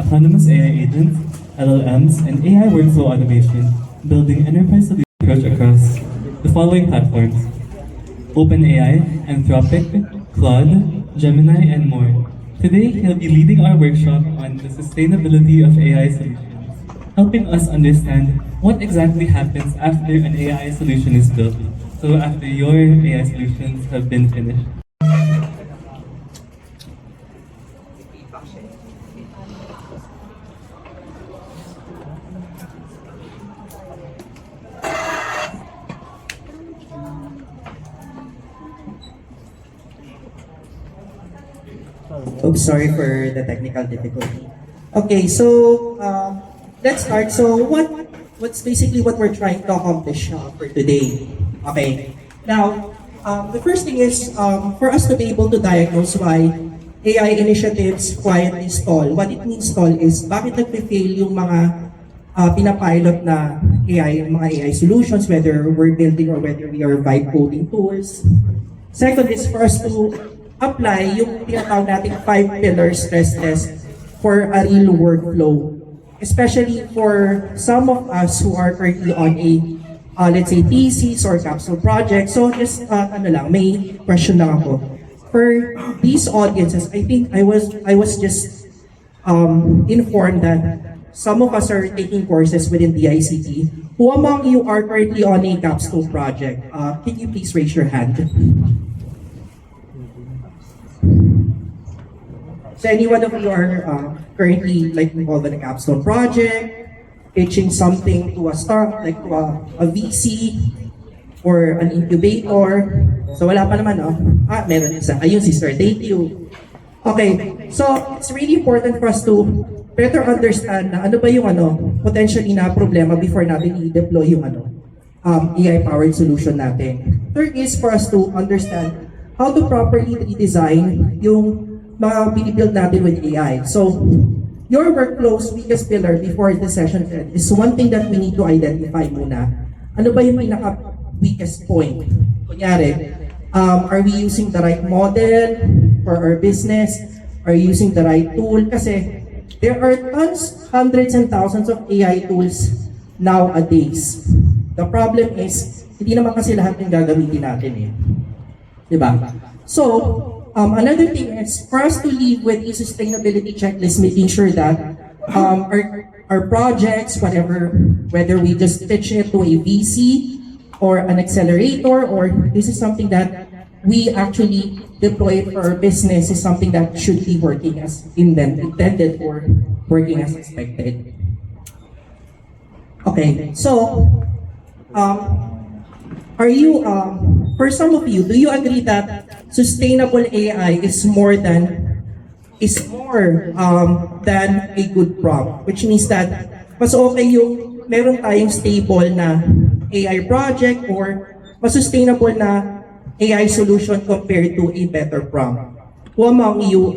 autonomous AI agents, LLMs, and AI workflow automation, building enterprise solutions approach across the following platforms: OpenAI, Anthropic, Claude, Gemini, and more. Today, he'll be leading our workshop on the sustainability of AI solutions, helping us understand what exactly happens after an AI solution is built. So after your AI solutions have been finished. Oops, sorry for the technical difficulty. Okay, so let's start. So what's basically what we're trying to accomplish for today? Okay, now the first thing is for us to be able to diagnose why AI initiatives quietly stall. What it means stall is bakit nagpe-fail yung mga pinapilot na AI, yung mga AI solutions, whether we're building or whether we are vibe coding tools. Second is for us to apply yung tinatawag nating 5-pillar stress test for a real workflow. Especially for some of us who are currently on a, let's say, thesis or capstone project. So just, may question lang ako. For these audiences, I think I was just informed that some of us are taking courses within the ICT. Who among you are currently on a capstone project? Can you please raise your hand? So any one of you are currently involved in a capstone project, pitching something to a start, like to a VC or an incubator. So wala pa naman, no? Meron isa. Ayun, sister. Thank you. Okay, so it's really important for us to better understand na ano ba yung potentially na problema before natin i-deploy yung AI-powered solution natin. Third is for us to understand how to properly redesign yung mga binibuild natin with AI. So, your workflow's weakest pillar before the session is one thing that we need to identify muna. Ano ba yung pinaka-weakest point? Kunyari, are we using the right model for our business? Are we using the right tool? Kasi there are tons, hundreds and thousands of AI tools nowadays. The problem is, hindi naman kasi lahat yung gagamitin natin eh. Diba? So, another thing is for us to leave with a sustainability checklist, making sure that our projects, whether we just pitch it to a VC or an accelerator, or this is something that we actually deploy for our business, is something that should be working as intended or working as expected. Okay, so are you, for some of you, do you agree that sustainable AI is more than a good prompt? Which means that mas okay yung meron tayong stable na AI project or mas sustainable na AI solution compared to a better prompt. Who among you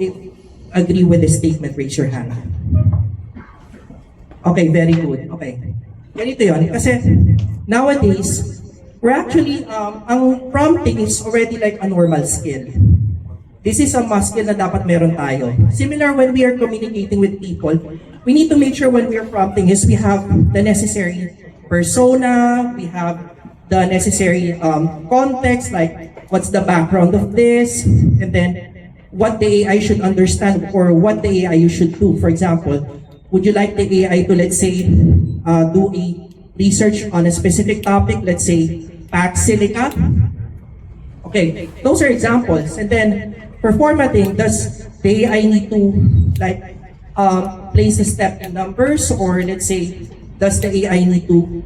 agree with this statement? Raise your hand. Okay, very good. Okay. Ganito yun. Kasi nowadays, we're actually, ang prompting is already like a normal skill. This is a must skill na dapat meron tayo. Similar when we are communicating with people, we need to make sure when we are prompting is we have the necessary persona, we have the necessary context, like what's the background of this, and then what the AI should understand or what the AI you should do. For example, would you like the AI to, let's say, do a research on a specific topic, let's say, pack silica? Okay, those are examples. And then, for formatting, does the AI need to place the step in numbers, or let's say, does the AI need to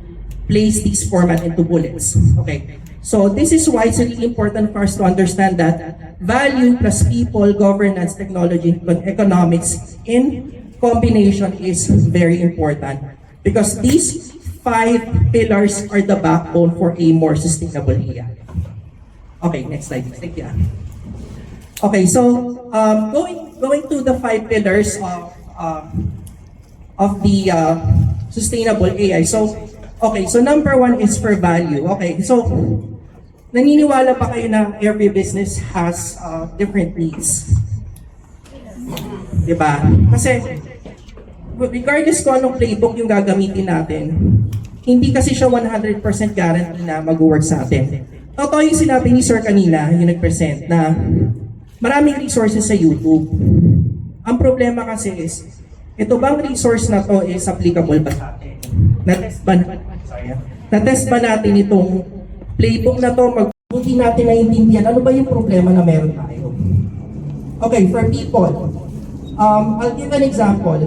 place these format into bullets? Okay, so this is why it's really important for us to understand that value plus people, governance, technology, and economics in combination is very important, because these 5 pillars are the backbone for a more sustainable AI. Okay, next slide. Thank you. Okay, so going to the 5 pillars of the sustainable AI. So, okay, so number 1 is for value. Okay, so naniniwala pa kayo na every business has different needs? Diba? Kasi regardless kung anong playbook yung gagamitin natin, hindi kasi siya 100% guarantee na mag-work sa atin. Totoo yung sinabi ni Sir kanina, yung nag-present, na maraming resources sa YouTube. Ang problema kasi is, ito bang resource na to is applicable ba sa atin? Na-test ba natin itong playbook na to? Hindi natin naiintindihan, ano ba yung problema na meron tayo? Okay, for people, I'll give an example.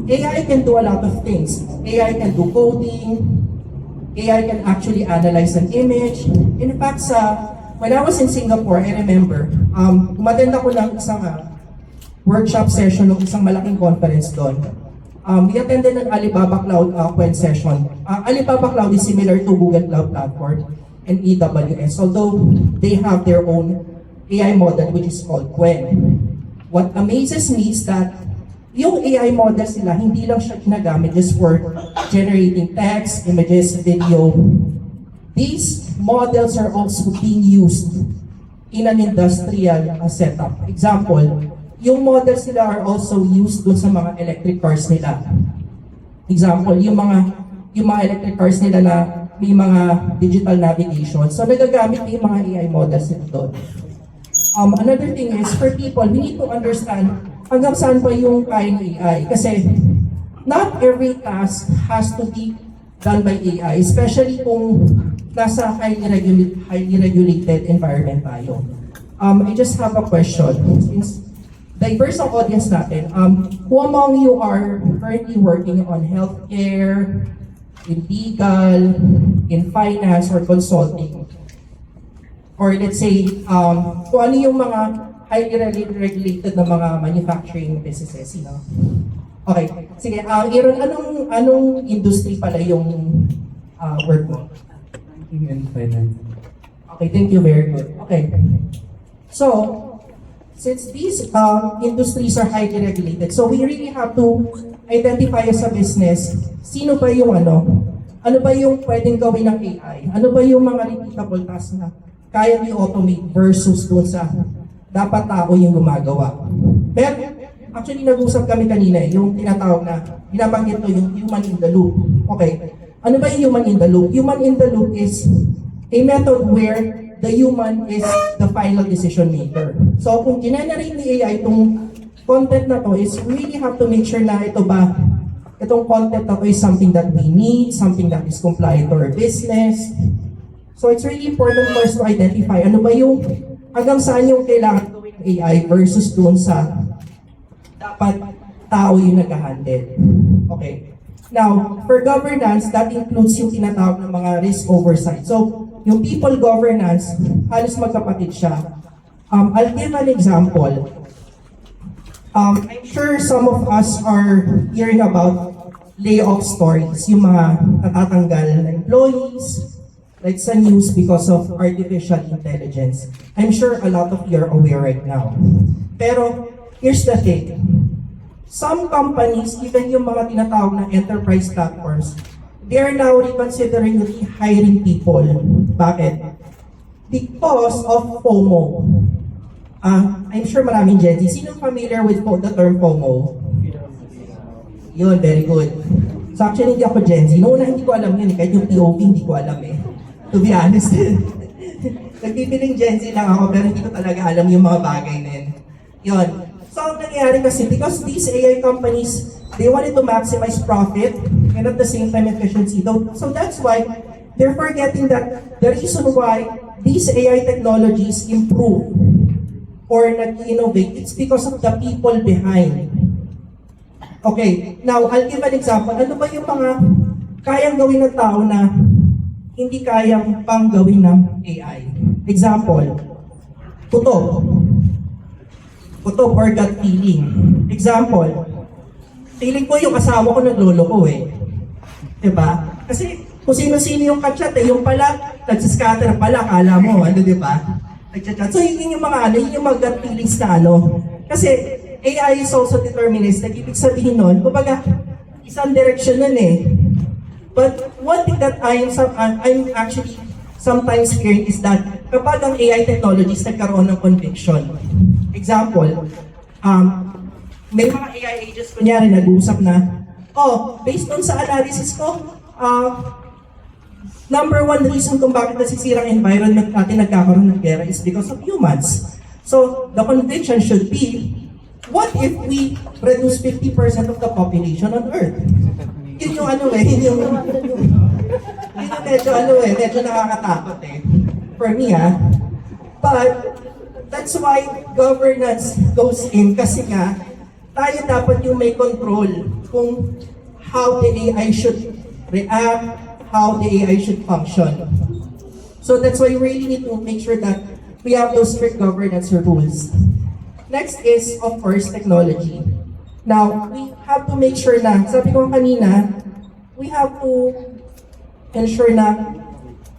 AI can do a lot of things. AI can do coding. AI can actually analyze an image. In fact, when I was in Singapore, I remember, umattend ako ng isang workshop session ng isang malaking conference doon. We attended an Alibaba Cloud Qwen session. Alibaba Cloud is similar to Google Cloud Platform and AWS, although they have their own AI model which is called Qwen. What amazes me is that yung AI models nila, hindi lang siya ginagamit just for generating text, images, video. These models are also being used in an industrial setup. Example, yung models nila are also used dun sa mga electric cars nila. Example, yung mga electric cars nila na may mga digital navigation. So nagagamit yung mga AI models nila doon. Another thing is, for people, we need to understand hanggang saan pa yung kaya ng AI. Kasi not every task has to be done by AI, especially kung nasa highly regulated environment tayo. I just have a question. Since diverse ang audience natin, who among you are currently working on healthcare, in legal, in finance, or consulting? Or let's say, kung ano yung mga highly regulated na mga manufacturing businesses, you know? Okay, sige, Aaron, anong industry pala yung work mo? Banking and finance. Okay, thank you, very good. Okay. So, since these industries are highly regulated, so we really have to identify as a business, sino ba yung ano ba yung pwedeng gawin ng AI? Ano ba yung mga repeatable tasks na kaya i-automate versus doon sa dapat tao yung gumagawa. Pero actually nag-usap kami kanina yung tinatawag na, binabanggit to yung human in the loop. Okay, ano ba yung human in the loop? Human in the loop is a method where the human is the final decision maker. So kung generate ni AI itong content na to, is we really have to make sure na itong content na to is something that we need, something that is compliant to our business. So it's really important for us to identify ano ba yung hanggang saan yung kailangan gawin ng AI versus doon sa dapat tao yung nag-handle. Okay. Now, for governance, that includes yung tinatawag ng mga risk oversight. So, yung people governance, halos magkapatid siya. I'll give an example. I'm sure some of us are hearing about layoff stories, yung mga natatanggal na employees, like sa news because of artificial intelligence. I'm sure a lot of you are aware right now. Pero, here's the thing. Some companies, even yung mga tinatawag na enterprise platforms, they are now reconsidering hiring people. Bakit? Because of FOMO. I'm sure maraming Gen Z. Sino familiar with the term FOMO? Yun, very good. So actually, hindi ako Gen Z. Noong una, hindi ko alam yun. Kahit yung POV, hindi ko alam eh. To be honest. Nagpipiling Gen Z lang ako, pero hindi ko talaga alam yung mga bagay na yun. Yun. So ang nangyayari kasi, because these AI companies, they wanted to maximize profit and at the same time efficiency. So that's why they're forgetting that the reason why these AI technologies improve or nag-innovate, it's because of the people behind. Okay, now I'll give an example. Ano ba yung mga kayang gawin ng tao na hindi kayang pang gawin ng AI? Example, kutob or gut feeling. Example, feeling ko yung asawa ko nagloloko eh. Diba? Kasi kung sino-sino yung kachat eh, yung pala, nagsiscatter pala, kala mo, diba? Nagchat-chat. So yun yung mga yun yung mga gut feelings na Kasi AI is also deterministic. Ibig sabihin nun, kumbaga, isang direction nun eh. But one thing that I'm actually sometimes hearing is that kapag ang AI technologies nagkaroon ng conviction, example, may mga AI agents kunyari nag-uusap na, oh, based on sa analysis ko, number one reason kung bakit nasisirang environment natin nagkakaroon ng gera is because of humans. So, the conviction should be, what if we reduce 50% of the population on Earth? Yun yung ano eh, yun yung medyo nakakatakot eh. For me But, that's why governance goes in kasi nga, tayo dapat yung may control kung how the AI should react, how the AI should function. So that's why we really need to make sure that we have those strict governance rules. Next is, of course, technology. Now, we have to make sure na, sabi ko kanina, we have to ensure na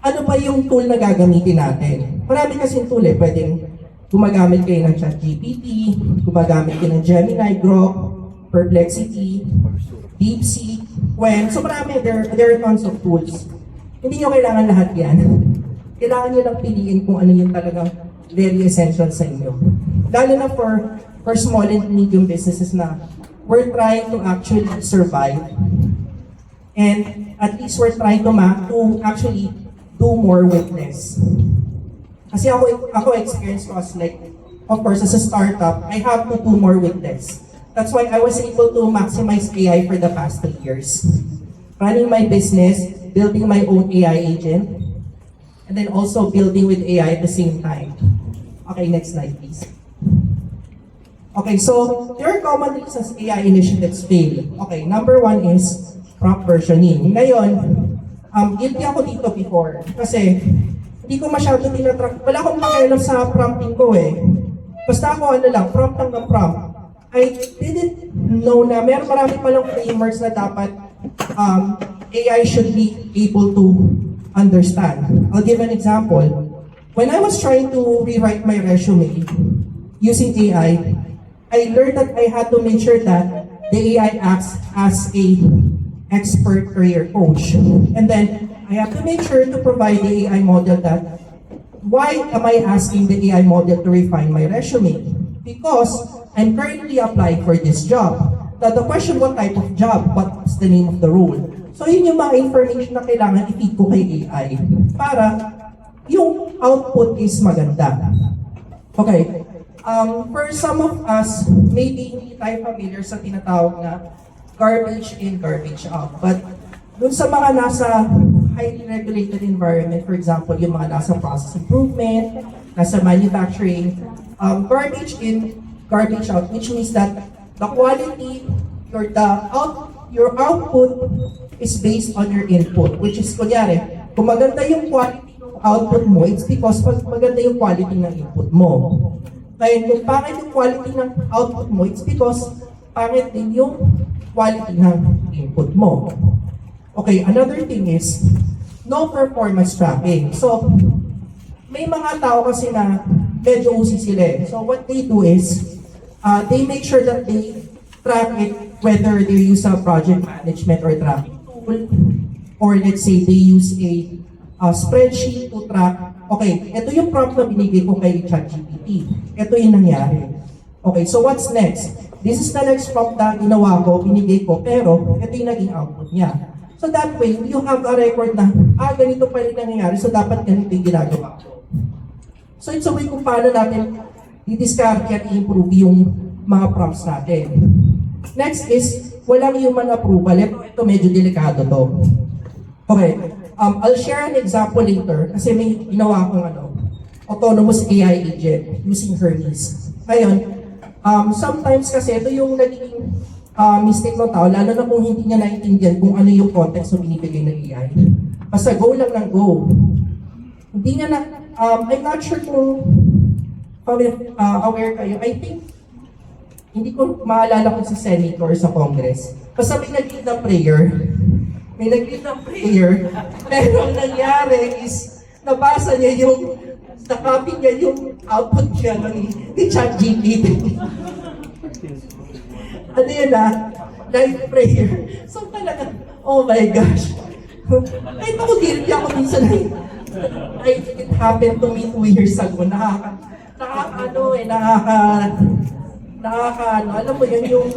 ano ba yung tool na gagamitin natin. Marami kasing tool eh, pwedeng gumagamit kayo ng ChatGPT, gumagamit kayo ng Gemini, Grok, Perplexity, DeepSeek, Qwen. So marami, there are tons of tools. Hindi nyo kailangan lahat yan. Kailangan nyo lang piliin kung ano yung talagang very essential sa inyo. Lalo na for small and medium businesses na we're trying to actually survive. And at least we're trying to actually do more with less. Kasi ako experience ko as like, of course, as a startup, I have to do more with less. That's why I was able to maximize AI for the past 3 years. Running my business, building my own AI agent, and then also building with AI at the same time. Okay, next slide please. Okay, so there are common reasons AI initiatives fail. Okay, number one is prompt versioning. Ngayon, guilty ako dito before. Kasi, hindi ko masyado tinatrack. Wala akong pakialam sa prompting ko eh. Basta ako prompt hanggang prompt. I didn't know na marami palang frameworks na dapat AI should be able to understand. I'll give an example. When I was trying to rewrite my resume using AI, I learned that I had to make sure that the AI acts as a expert career coach. And then I have to make sure to provide the AI model that why am I asking the AI model to refine my resume? Because I'm currently applying for this job. Now the question, what type of job? What's the name of the role? So yun yung mga information na kailangan i-feed ko kay AI para yung output is maganda. Okay. For some of us, maybe hindi tayo familiar sa tinatawag na garbage in, garbage out. But dun sa mga nasa highly regulated environment, for example, yung mga nasa process improvement, nasa manufacturing, garbage in, garbage out, which means that the quality, your output is based on your input, which is, kunyari, kung maganda yung quality ng output mo, it's because maganda yung quality ng input mo. Kaya kung pangit yung quality ng output mo, it's because pangit din yung quality ng input mo. Okay, another thing is, no performance tracking. So, may mga tao kasi na medyo usi sila eh. So, what they do is, they make sure that they track it, whether they use a project management or tracking tool, or let's say they use a spreadsheet to track, okay, ito yung prompt na binigay ko kay ChatGPT. Ito yung nangyari. Okay, so what's next? This is the next prompt na ginawa ko, binigay ko, pero ito yung naging output niya. So that way, you have a record na, ganito pa rin nangyayari, so dapat ganito yung ginagawa ko. So it's a way kung paano natin i-discard at i-improve yung mga prompts natin. Next is, walang human approval. Ito medyo delikado to. Okay, I'll share an example later kasi may ginawa akong autonomous AI agent using Hermes. Ngayon, sometimes kasi ito yung naging mistake ng tao, lalo na kung hindi niya naiintindihan kung ano yung context na binibigay ng AI. Basta go lang ng go. Hindi niya I'm not sure kung aware kayo. I think, hindi ko maalala kung sa Senate or sa Congress. Basta may nag-lead ng prayer. Pero ang nangyari is, nabasa niya na-copy niya yung output niya ni ChatGPT. Ano yun live prayer. So talaga, oh my gosh. Kahit ako guilty ako minsan it happened to me 2 years ago. nakakaano, alam mo yun, yung,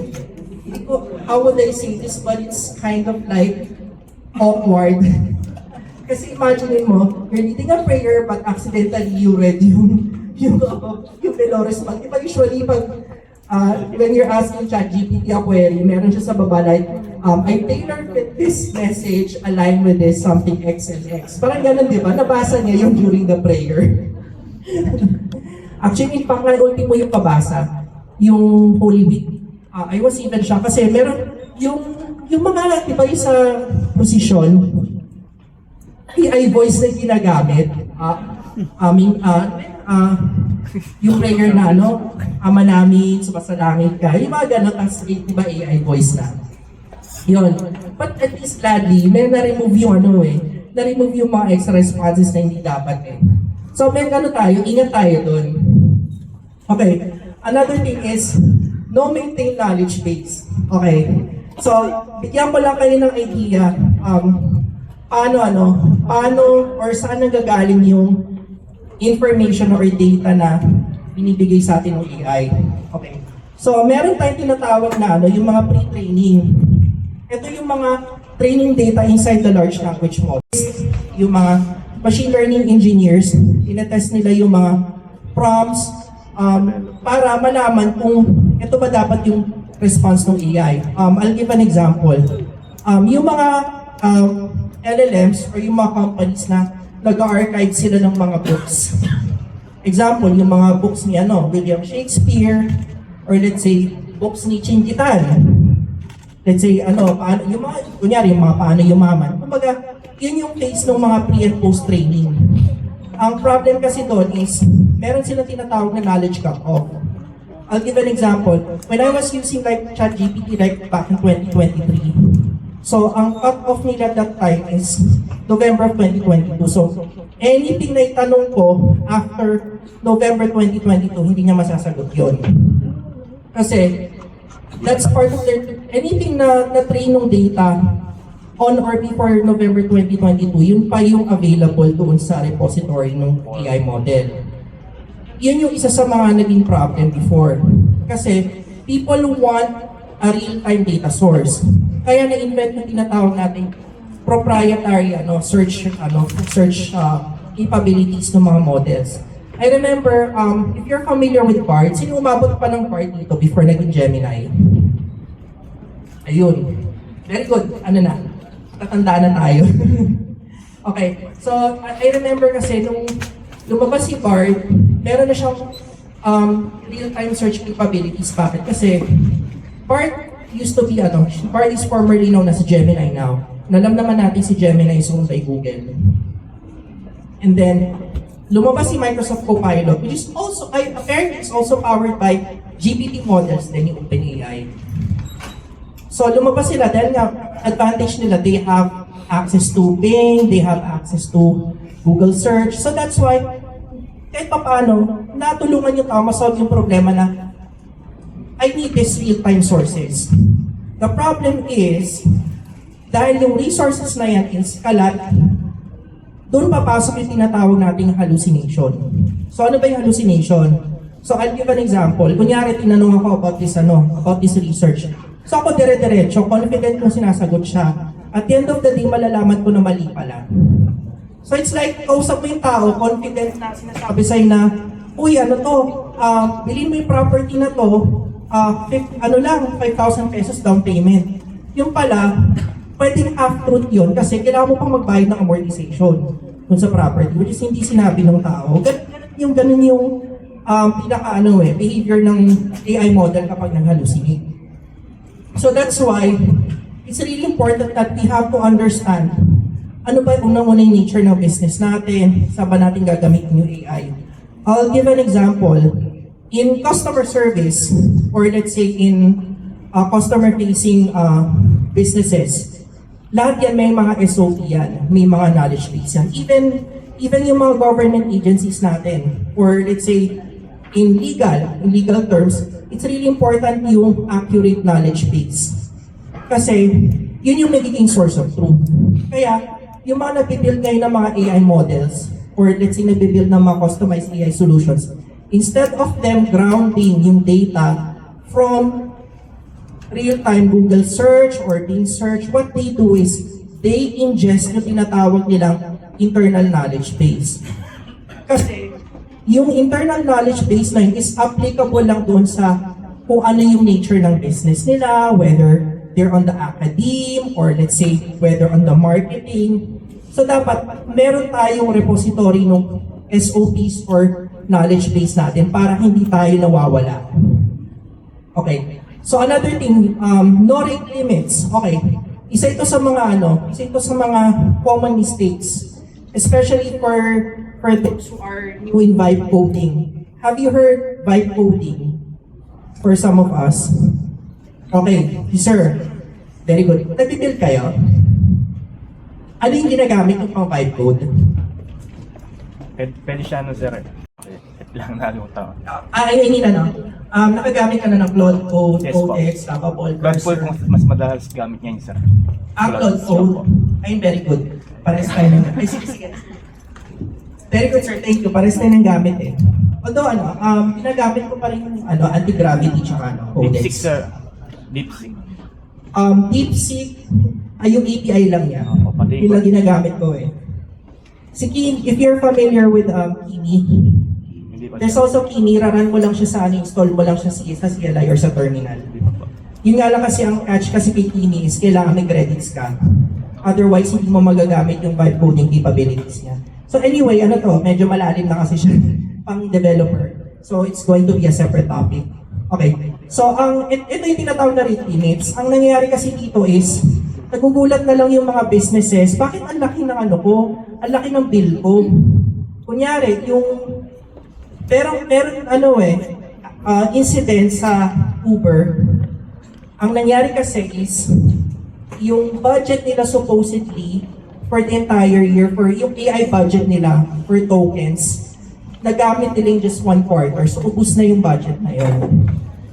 hindi ko, how would I say this, but it's kind of like awkward. Kasi imagine mo, you're reading a prayer, but accidentally you read yung below response. Diba usually pag, when you're asking ChatGPT a query, meron siya sa baba like, I tailored with this message, align with this, something X and X. Parang ganun, di ba? Nabasa niya yung during the prayer. Actually, ultimo yung pabasa, yung Holy Week. I was even shocked kasi meron yung mga, di ba yung sa posisyon, AI voice na ginagamit, yung prayer na ano, Ama namin, sumasalangit ka, yung mga ganun, as di ba AI voice na. Yun. But at least gladly, may na-remove yung ano na-remove yung mga extra responses na hindi dapat So may ano tayo, ingat tayo dun. Okay, another thing is, no maintain knowledge base. Okay, so bigyan ko lang kayo ng idea, paano or saan nanggagaling yung information or data na binibigay sa atin ng AI. Okay. So, meron tayong tinatawag na yung mga pre-training. Ito yung mga training data inside the large language models. Yung mga machine learning engineers, tinetest nila yung mga prompts para malaman kung ito ba dapat yung response ng AI. I'll give an example. Yung mga LLMs or yung mga companies na nag-archive sila ng mga books. Example, yung mga books ni William Shakespeare, or let's say, books ni Chinkitan. Let's say, paano, yung mga, kunyari, yung mga paano yumaman. Kumbaga, yun yung case ng mga pre- and post-training. Ang problem kasi doon is, meron silang tinatawag na knowledge cut-off. I'll give an example. When I was using like ChatGPT like back in 2023, so ang cut-off nila that time is November of 2022. So, anything na itanong ko after November 2022, hindi niya masasagot yun. Kasi, that's part of their, anything na train ng data on or before November 2022, yun pa yung available doon sa repository ng AI model. Yun yung isa sa mga naging problem before. Kasi, people want a real-time data source. Kaya na-invent yung tinatawag natin proprietary search capabilities ng mga models. I remember, if you're familiar with BARD, sino umabot pa ng BARD dito before naging Gemini? Ayun. Very good. Tatandaan na tayo. Okay. So, I remember kasi nung lumabas si BARD, meron na siyang real-time search capabilities. Bakit? Kasi BARD used to be, BARD is formerly known as Gemini now. Nalam naman natin si Gemini is owned by Google. And then, lumabas si Microsoft Copilot, which is also, apparently is also powered by GPT models, then yung OpenAI. So, lumabas sila dahil nga, advantage nila, they have access to Bing, they have access to Google Search. So that's why, kahit pa paano, natulungan yung tao masolve yung problema na, I need these real-time sources. The problem is, dahil yung resources na yan is kalat, doon papasok yung tinatawag nating hallucination. So ano ba yung hallucination? So I'll give an example. Kunyari, tinanong ako about this research. So ako dire-diretso, confident kung sinasagot siya. At the end of the day, malalaman ko na mali pala. So it's like, kausap mo yung tao, confident na sinasabi sa'yo na, uy, bilhin mo yung property na to, 5,000 pesos down payment. Yung pala, pwedeng half-truth yun kasi kailangan mo pang magbayad ng amortization dun sa property, which is hindi sinabi ng tao. Ganun yung behavior ng AI model kapag nag-hallucinate. So that's why, it's really important that we have to understand ano ba unang-una yung nature ng business natin, saan ba natin gagamitin yung AI. I'll give an example. In customer service, or let's say in customer-facing businesses, lahat yan may mga SOP yan, may mga knowledge base yan. Even yung mga government agencies natin, or let's say in legal terms, it's really important yung accurate knowledge base. Kasi yun yung magiging source of truth. Kaya yung mga nagbibuild ngayon ng mga AI models, or let's say nagbibuild ng mga customized AI solutions, instead of them grounding yung data from real-time Google search or Bing search, what they do is they ingest yung tinatawag nilang internal knowledge base. Kasi yung internal knowledge base na yun is applicable lang doon sa kung ano yung nature ng business nila, whether they're on the academe or let's say whether on the marketing. So dapat meron tayong repository ng SOPs or knowledge base natin para hindi tayo nawawala. Okay. So another thing, no rate limits. Okay. Isa ito sa mga common mistakes, especially for those who are new in vibe coding. Have you heard vibe coding? For some of us. Okay, sir. Very good. Nag-build kayo? Ano yung ginagamit ng pang vibe code? Pwede siya sir. Ito lang nalimutan. I mean nakagamit ka na ng Claude Code, Yes, po. Codex, Lovable, Claude Code, mas madalas gamit niya yun sir. Claude Code. Ay, very good. Pares tayo ng ay, sige. Very good, sir. Thank you. Pares tayo ng gamit eh. Although, ginagamit ko pa rin yung anti-gravity tsaka Codex. DeepSeek sir. DeepSeek. DeepSeek, ay yung API lang niya. Pati Yung lang ginagamit ko eh. Si Kimi, if you're familiar with Kimi, Hindi pa there's siya. also Kimi, raran mo lang siya install mo lang siya sa CLI or sa terminal. Hindi pa po. Yun nga lang kasi ang catch kasi kay Kimi is kailangan may credits ka. Otherwise, hindi mo magagamit yung vibe coding capabilities niya. So anyway, medyo malalim na kasi siya pang developer. So it's going to be a separate topic. Okay. So ito yung tinatawag na rate limits. Ang nangyayari kasi dito is, nagugulat na lang yung mga businesses, bakit ang laki ng ko? Ang laki ng bill ko. Kunyari, incident sa Uber. Ang nangyari kasi is, yung budget nila supposedly for the entire year, for yung AI budget nila for tokens, nagamit nila yung just 1/4. So, ubus na yung budget na yun.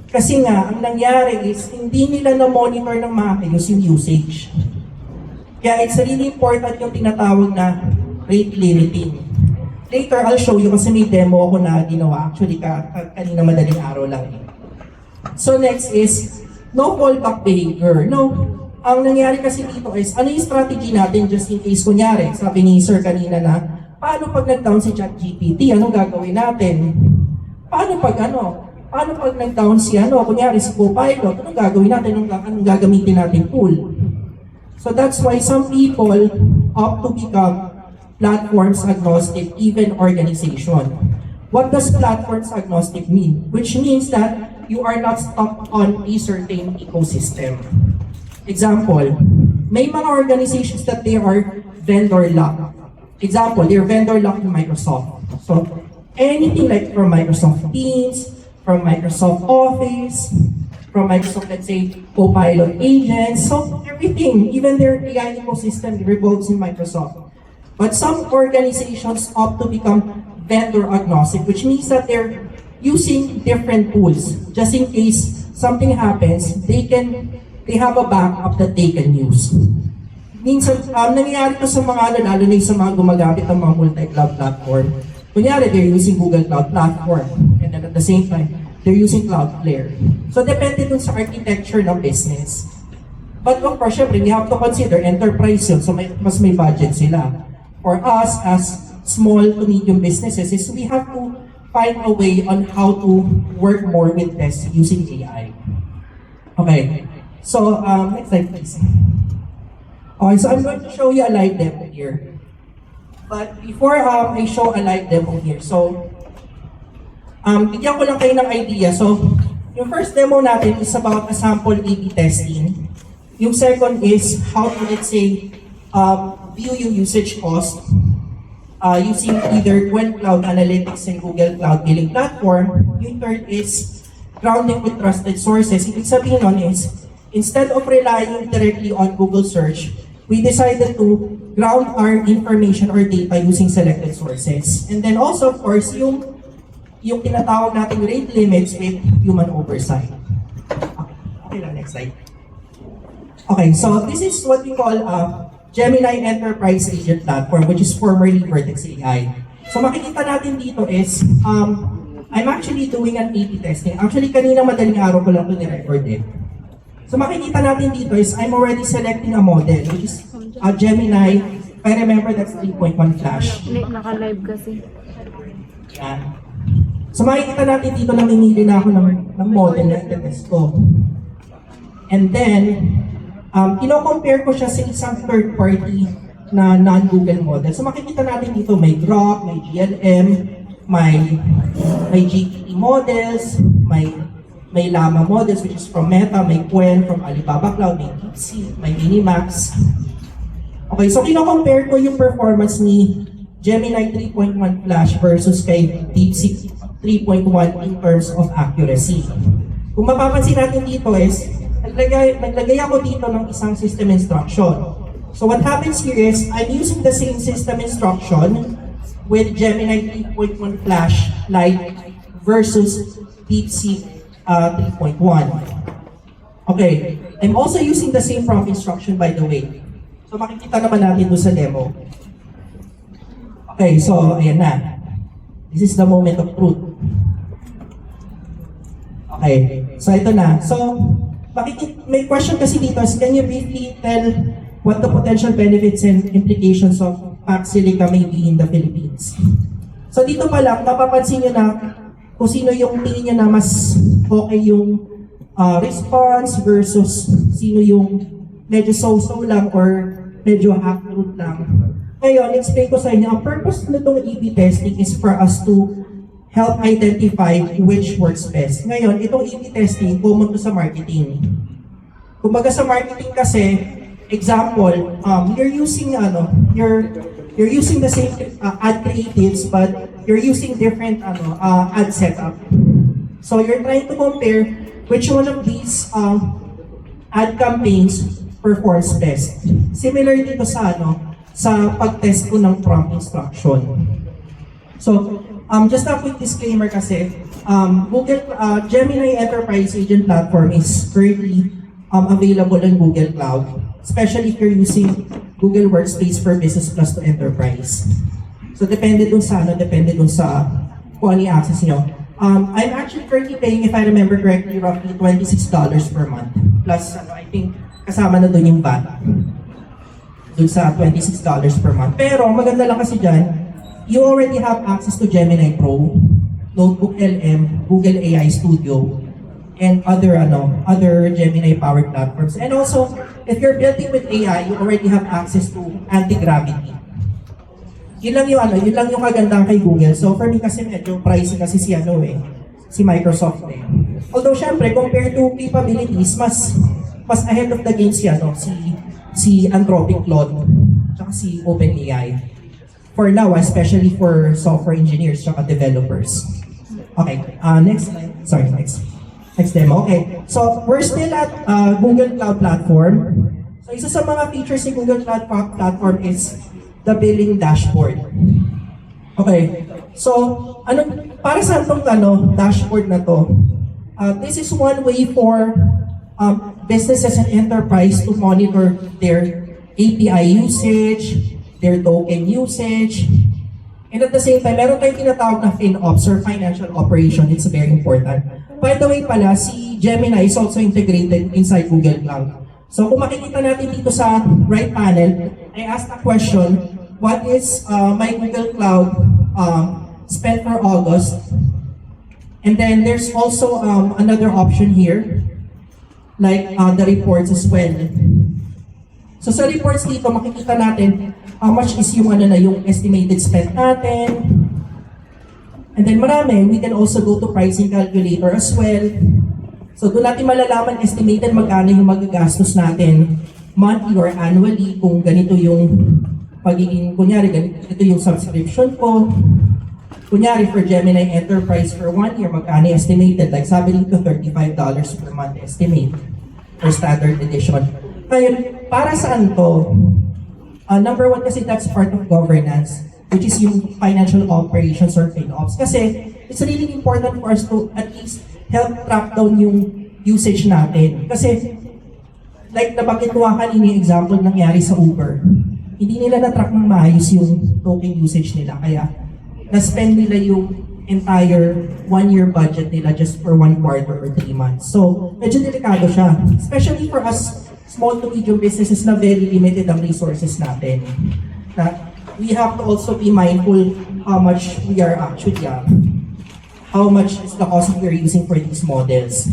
Kasi nga, ang nangyari is, hindi nila na-monitor ng maayos yung usage. Kaya it's really important yung tinatawag na rate limiting. Later, I'll show you kasi may demo ako na ginawa. Actually, kanina madaling araw lang eh. So next is, no fallback behavior. No, ang nangyari kasi dito is, ano yung strategy natin just in case, kunyari, sabi ni Sir kanina na, paano pag nag-down si ChatGPT? Anong gagawin natin? Paano pag nag-down si kunyari si Copilot, anong gagawin natin? Anong gagamitin natin tool? So that's why some people opt to become platforms agnostic, even organization. What does platforms agnostic mean? Which means that you are not stuck on a certain ecosystem. Example, may mga organizations that they are vendor locked. Example, they're vendor locked in Microsoft. So anything like from Microsoft Teams, from Microsoft Office, from Microsoft, let's say, Copilot agents, so everything, even their AI ecosystem revolves in Microsoft. But some organizations opt to become vendor agnostic, which means that they're using different tools. Just in case something happens, they have a backup that they can use. Minsan, nangyayari to sa mga lalo na sa mga gumagamit ng mga multi-cloud platform. Kunyari, they're using Google Cloud Platform, and then at the same time, they're using Cloudflare. So, depende dun sa architecture ng business. But of course, syempre, we have to consider enterprise yun, so mas may budget sila. For us, as small to medium businesses, is we have to find a way on how to work more with this using AI. Okay, so next slide please. Okay, so I'm going to show you a live demo here. But before I show a live demo here, so bigyan ko lang kayo ng idea. So, yung first demo natin is about a sample A/B testing. Yung second is how to, let's say, view yung usage cost using either Gwen Cloud Analytics and Google Cloud Billing Platform. Yung third is grounding with trusted sources. Ibig sabihin nun is, instead of relying directly on Google search, we decided to ground our information or data using selected sources. And then also, of course, yung tinatawag nating rate limits with human oversight. Okay lang, next slide. Okay, so this is what we call Gemini Enterprise Agent Platform, which is formerly Vertex AI. So makikita natin dito is, I'm actually doing an A/B testing. Actually, kanina madaling araw ko lang ito ni-record eh. So makikita natin dito is I'm already selecting a model, which is a Gemini. If I remember, that's 3.1 Flash. Hindi, naka-live kasi. Yan. So makikita natin dito na minili na ako ng model na i-test ko. And then, ino-compare ko siya sa isang third party na non-Google model. So makikita natin dito may Grok, may GLM, may GPT models, may Llama models which is from Meta, may Qwen from Alibaba Cloud, may DeepSeek, may Minimax. Okay, so kino-compare ko yung performance ni Gemini 3.1 Flash versus kay DeepSeek 3.1 in terms of accuracy. Kung mapapansin natin dito is, naglagay ako dito ng isang system instruction. So what happens here is, I'm using the same system instruction with Gemini 3.1 Flash Lite versus DeepSeek 3.1. Okay, I'm also using the same prompt instruction by the way. So makikita naman natin doon sa demo. Okay, so ayan na. This is the moment of truth. Okay, so ito na. So, may question kasi dito is, can you briefly tell what the potential benefits and implications of Pax Silica may be in the Philippines? So dito pa lang, mapapansin nyo na kung sino yung tingin nyo na mas okay yung response versus sino yung medyo so-so lang or medyo half-truth lang. Ngayon, explain ko sa inyo, ang purpose nitong A/B testing is for us to help identify which works best. Ngayon, itong A/B testing, common to sa marketing. Kumbaga sa marketing kasi, example, you're using you're using the same ad creatives but you're using different ad setup. So you're trying to compare which one of these ad campaigns performs best. Similar dito sa sa pag-test ko ng prompt instruction. So, just a quick disclaimer kasi, Google Gemini Enterprise Agent Platform is currently available on Google Cloud, especially if you're using Google Workspace for Business Plus to Enterprise. So, depende dun sa kung ano i-access nyo. I'm actually currently paying, if I remember correctly, roughly $26 per month. Plus, I think, kasama na dun yung VAT. Dun sa $26 per month. Pero, maganda lang kasi dyan, you already have access to Gemini Pro, Notebook LM, Google AI Studio, and other Gemini-powered platforms. And also, if you're building with AI, you already have access to anti-gravity. Yun lang yung kagandahan kay Google. So for me kasi medyo pricey kasi si Microsoft eh. Although syempre, compared to capabilities, mas ahead of the game si Anthropic Claude, tsaka si OpenAI. For now, especially for software engineers tsaka developers. Okay, next slide. Sorry, next demo. Okay, so we're still at Google Cloud Platform. So isa sa mga features ni Google Cloud Platform is the billing dashboard. Okay, so para sa itong dashboard na to, this is one way for businesses and enterprise to monitor their API usage, their token usage, and at the same time, meron tayong tinatawag na FinOps or Financial Operation. It's very important. By the way pala, si Gemini is also integrated inside Google Cloud. So kung makikita natin dito sa right panel, I asked a question, what is my Google Cloud spent for August? And then there's also another option here, like the reports as well. So sa reports dito, makikita natin how much is yung yung estimated spend natin. And then we can also go to pricing calculator as well. So doon natin malalaman estimated magkano yung magagastos natin monthly or annually kung ganito yung kunyari ganito yung subscription ko. Kunyari for Gemini Enterprise for 1 year, magkano estimated? Like sabi dito, $35 per month estimate for standard edition. Ngayon, para saan to? Number one kasi that's part of governance, which is yung financial operations or FinOps. Kasi it's really important for us to at least help track down yung usage natin. Kasi like nabanggit ko kanina yung example nangyari sa Uber. Hindi nila na-track ng maayos yung token usage nila. Kaya na-spend nila yung entire 1-year budget nila just for 1 quarter or 3 months. So, medyo delikado siya. Especially for us, small to medium businesses na very limited ang resources natin. Na we have to also be mindful how much we are actually, how much is the cost we are using for these models.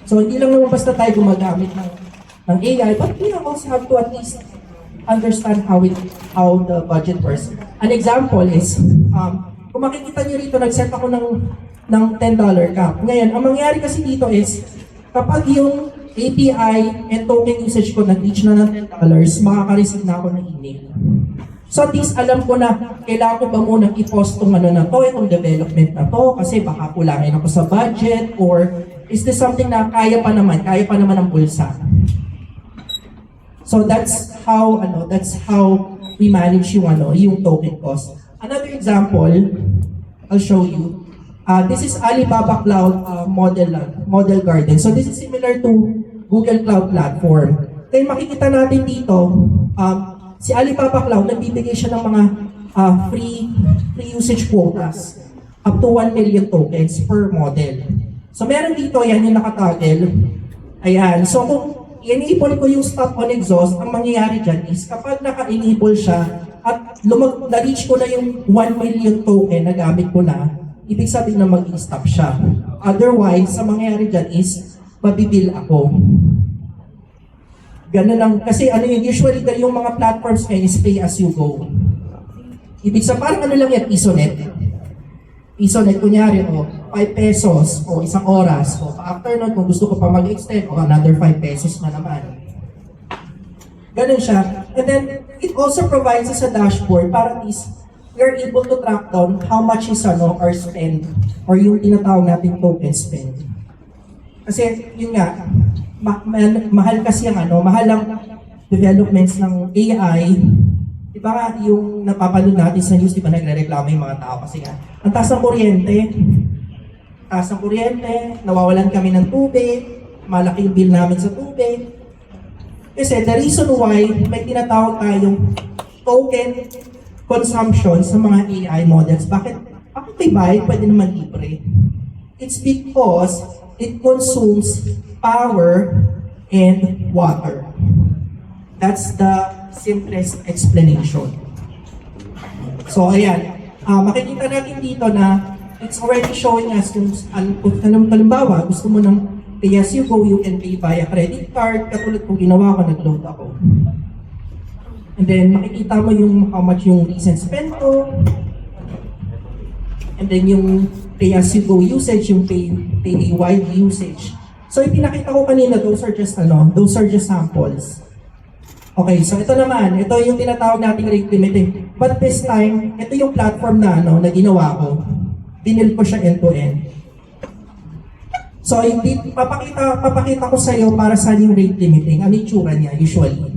So, hindi lang naman basta tayo gumagamit ng AI, but we also have to at least understand how the budget works. An example is, kung makikita niyo rito, nag-set ako ng $10 cap. Ngayon, ang mangyayari kasi dito is, kapag yung API and token usage ko nag-reach na ng $10, makaka-receive na ako ng email. So at least alam ko na kailangan ko ba munang i-post itong itong development na to, kasi baka kulangin ako sa budget, or is this something na kaya pa naman ng bulsa. So that's how we manage yung token cost. Another example, I'll show you. This is Alibaba Cloud Model Garden. So this is similar to Google Cloud Platform. Then makikita natin dito, si Alibaba Cloud, nagbibigay siya ng mga free usage quotas up to 1 million tokens per model. So meron dito, yan yung nakatoggle. Ayan. So kung i-enable ko yung stop on exhaust, ang mangyayari dyan is kapag naka-enable siya at na-reach ko na yung 1 million token na gamit ko na, ibig sabihin na mag-stop siya. Otherwise, sa mangyayari dyan is mabibil ako. Ganun lang. Kasi usually yung mga platforms ngayon is pay as you go. Ibig sabihin, parang lang yan, Pisonet. Pisonet, kunyari, 5 pesos, o 1 oras, o after nun, kung gusto ko pa mag-extend, o another 5 pesos na naman. Ganun siya. And then, it also provides us a dashboard para at least we are able to track down how much is our spend, or yung tinatawag natin token spend. Kasi, yun nga, mahal kasi mahal ang developments ng AI. Diba nga yung napapanood natin sa news, diba nagre-reklamo yung mga tao kasi nga, ang taas ng kuryente, nawawalan kami ng tubig, malaki yung bill namin sa tubig. Kasi the reason why may tinatawag tayong token consumption sa mga AI models, bakit may bayad, pwede naman libre? It's because it consumes power and water. That's the simplest explanation. So ayan, makikita natin dito na it's already showing us kung halimbawa gusto mo ng pay as you go, you can pay via credit card, katulad kung ginawa ko, nag-load ako. And then makikita mo yung how much yung recent spend ko, and then yung pay as you go usage, yung pay wide usage. So yung pinakita ko kanina, those are just samples. Okay, so ito naman, ito yung tinatawag nating rate limiting. But this time, ito yung platform na ginawa ko. Binil ko siya end-to-end. So papakita ko sa iyo para sa yung rate limiting, ano yung tsura niya usually.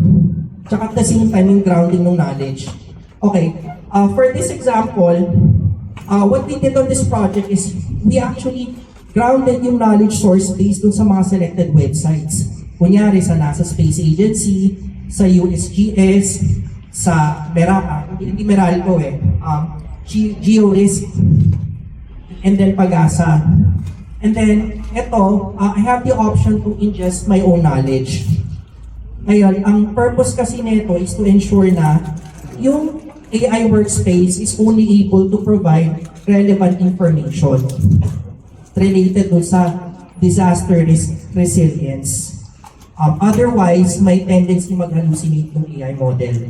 Tsaka at the same time yung grounding ng knowledge. Okay, for this example, what we did on this project is we actually grounded yung knowledge source based dun sa mga selected websites. Kunyari sa NASA Space Agency, sa USGS, sa hindi Meralco GeoRisk, and then Pag-asa. And then, I have the option to ingest my own knowledge. Ngayon, ang purpose kasi nito is to ensure na yung AI workspace is only able to provide relevant information related dun sa disaster risk resilience. Otherwise, may tendency mag-hallucinate yung AI model.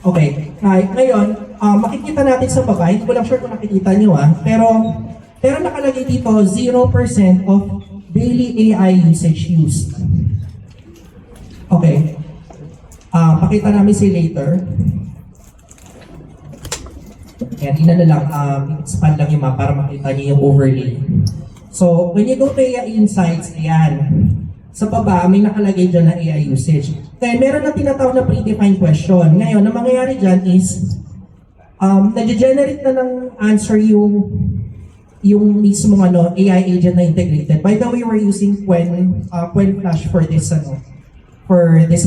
Okay, ngayon, makikita natin sa baba, hindi ko lang sure kung nakikita nyo pero nakalagay dito 0% of daily AI usage used. Okay, pakita namin si later. Yan, na lang, expand lang yung map para makita niyo yung overlay. So, when you go to AI Insights, ayan, sa baba, may nakalagay dyan na AI usage. Kaya meron na tinatawag na predefined question. Ngayon, ang mangyayari dyan is, nag-generate na ng answer yung mismong AI agent na integrated. By the way, we're using Qwen Flash for this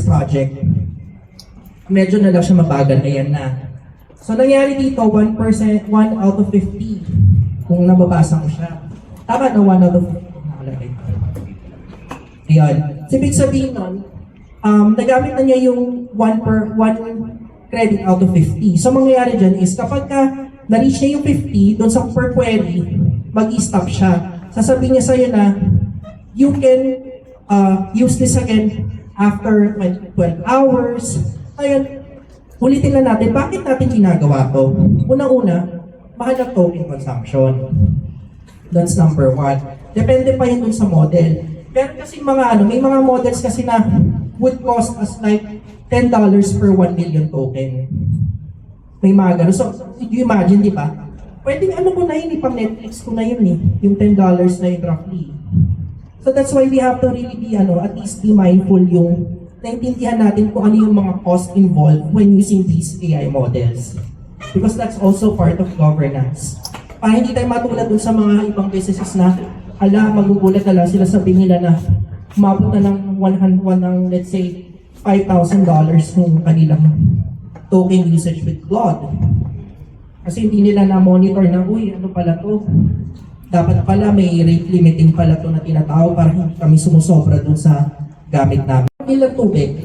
project. Medyo na lang siya mabagal, ayan na. So nangyari dito, 1%, 1 out of 50. Kung nababasa ko siya. Tama na 1 out of 50. Nakalagay. Ayan. So, ibig sabihin nun, nagamit na niya yung 1 credit out of 50. So, mangyayari dyan is kapag na-reach niya yung 50, doon sa per query, mag-stop siya. Sasabihin niya sa'yo na, you can use this again after 12 hours. Ayun, ulitin na natin, bakit natin ginagawa to? Unang-una, mahal ng token consumption. That's number 1. Depende pa yun dun sa model. Pero kasi may mga models kasi na would cost us like $10 per 1 million token. May mga ganun. So, you imagine, di ba? Pwedeng ano ko na yun, pang Netflix ko na yun yung $10 na yun roughly. So that's why we have to really be, at least be mindful yung naintindihan natin kung ano yung mga cost involved when using these AI models. Because that's also part of governance. Para hindi tayo matulad dun sa mga ibang businesses na magugulat na lang sila, sabihin nila na umabot na ng let's say, $5,000 yung kanilang token usage with Claude. Kasi hindi nila na-monitor na, ano pala to? Dapat pala may rate limiting pala to na tinatawag para hindi kami sumusobra dun sa gamit namin. Bilang tubig.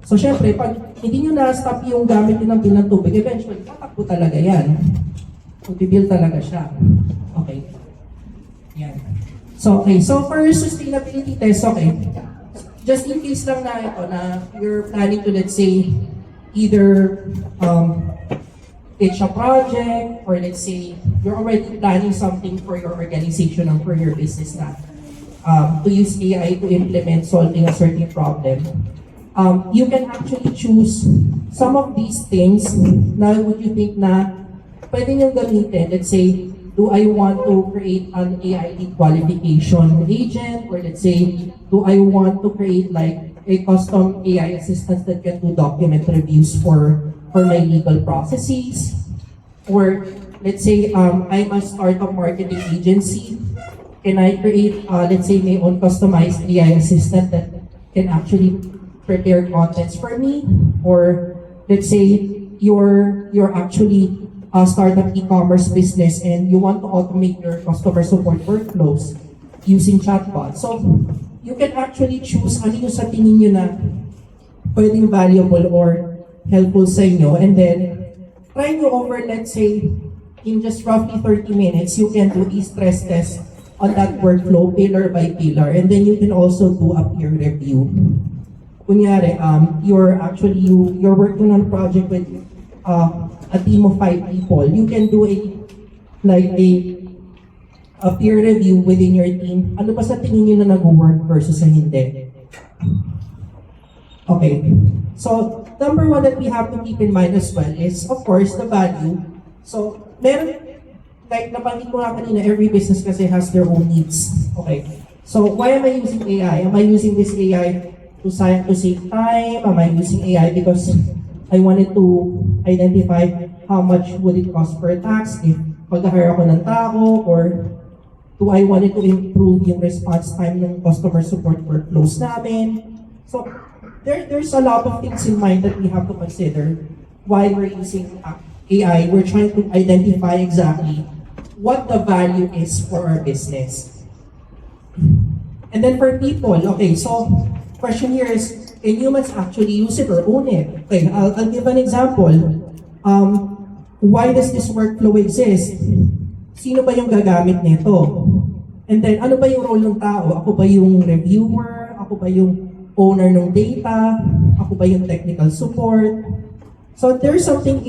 So syempre, pag hindi nyo na-stop yung gamit nyo ng bilang tubig, eventually, tatakbo talaga yan. So, bibil talaga siya. Okay. Yan. So, okay. So, for sustainability test, okay. Just in case lang na ito, na you're planning to, let's say, either pitch a project, or let's say, you're already planning something for your organization or for your business na to use AI to implement solving a certain problem. You can actually choose some of these things na would you think na pwede niyong gamitin. Let's say, do I want to create an AI lead qualification agent? Or let's say, do I want to create like a custom AI assistant that can do document reviews for my legal processes? Or let's say, I'm a startup marketing agency. Can I create, let's say, my own customized AI assistant that can actually prepare contents for me? Or let's say, you're actually a startup e-commerce business and you want to automate your customer support workflows using chatbots. So, you can actually choose ano yung sa tingin nyo na pwedeng valuable or helpful sa inyo, and then try nyo over, let's say, in just roughly 30 minutes, you can do a stress test on that workflow pillar by pillar, and then you can also do a peer review. Kunyari, you're working on a project with a team of 5 people. You can do a peer review within your team. Ano ba sa tingin nyo na nag-work versus sa hindi? Okay. So, number 1 that we have to keep in mind as well is, of course, the value. So, nabanggit ko nga kanina, every business kasi has their own needs. Okay. So, why am I using AI? Am I using this AI to save time? Am I using AI because I wanted to identify how much would it cost per task if pag-hire ako ng tao, or do I wanted to improve yung response time ng customer support workflows namin? So, there's a lot of things in mind that we have to consider while we're using AI. We're trying to identify exactly what the value is for our business. And then for people, okay, so question here is, can humans actually use it or own it? Okay, I'll give an example. Why does this workflow exist? Sino ba yung gagamit nito? And then, ano ba yung role ng tao? Ako ba yung reviewer? Ako ba yung owner ng data? Ako ba yung technical support? So there's something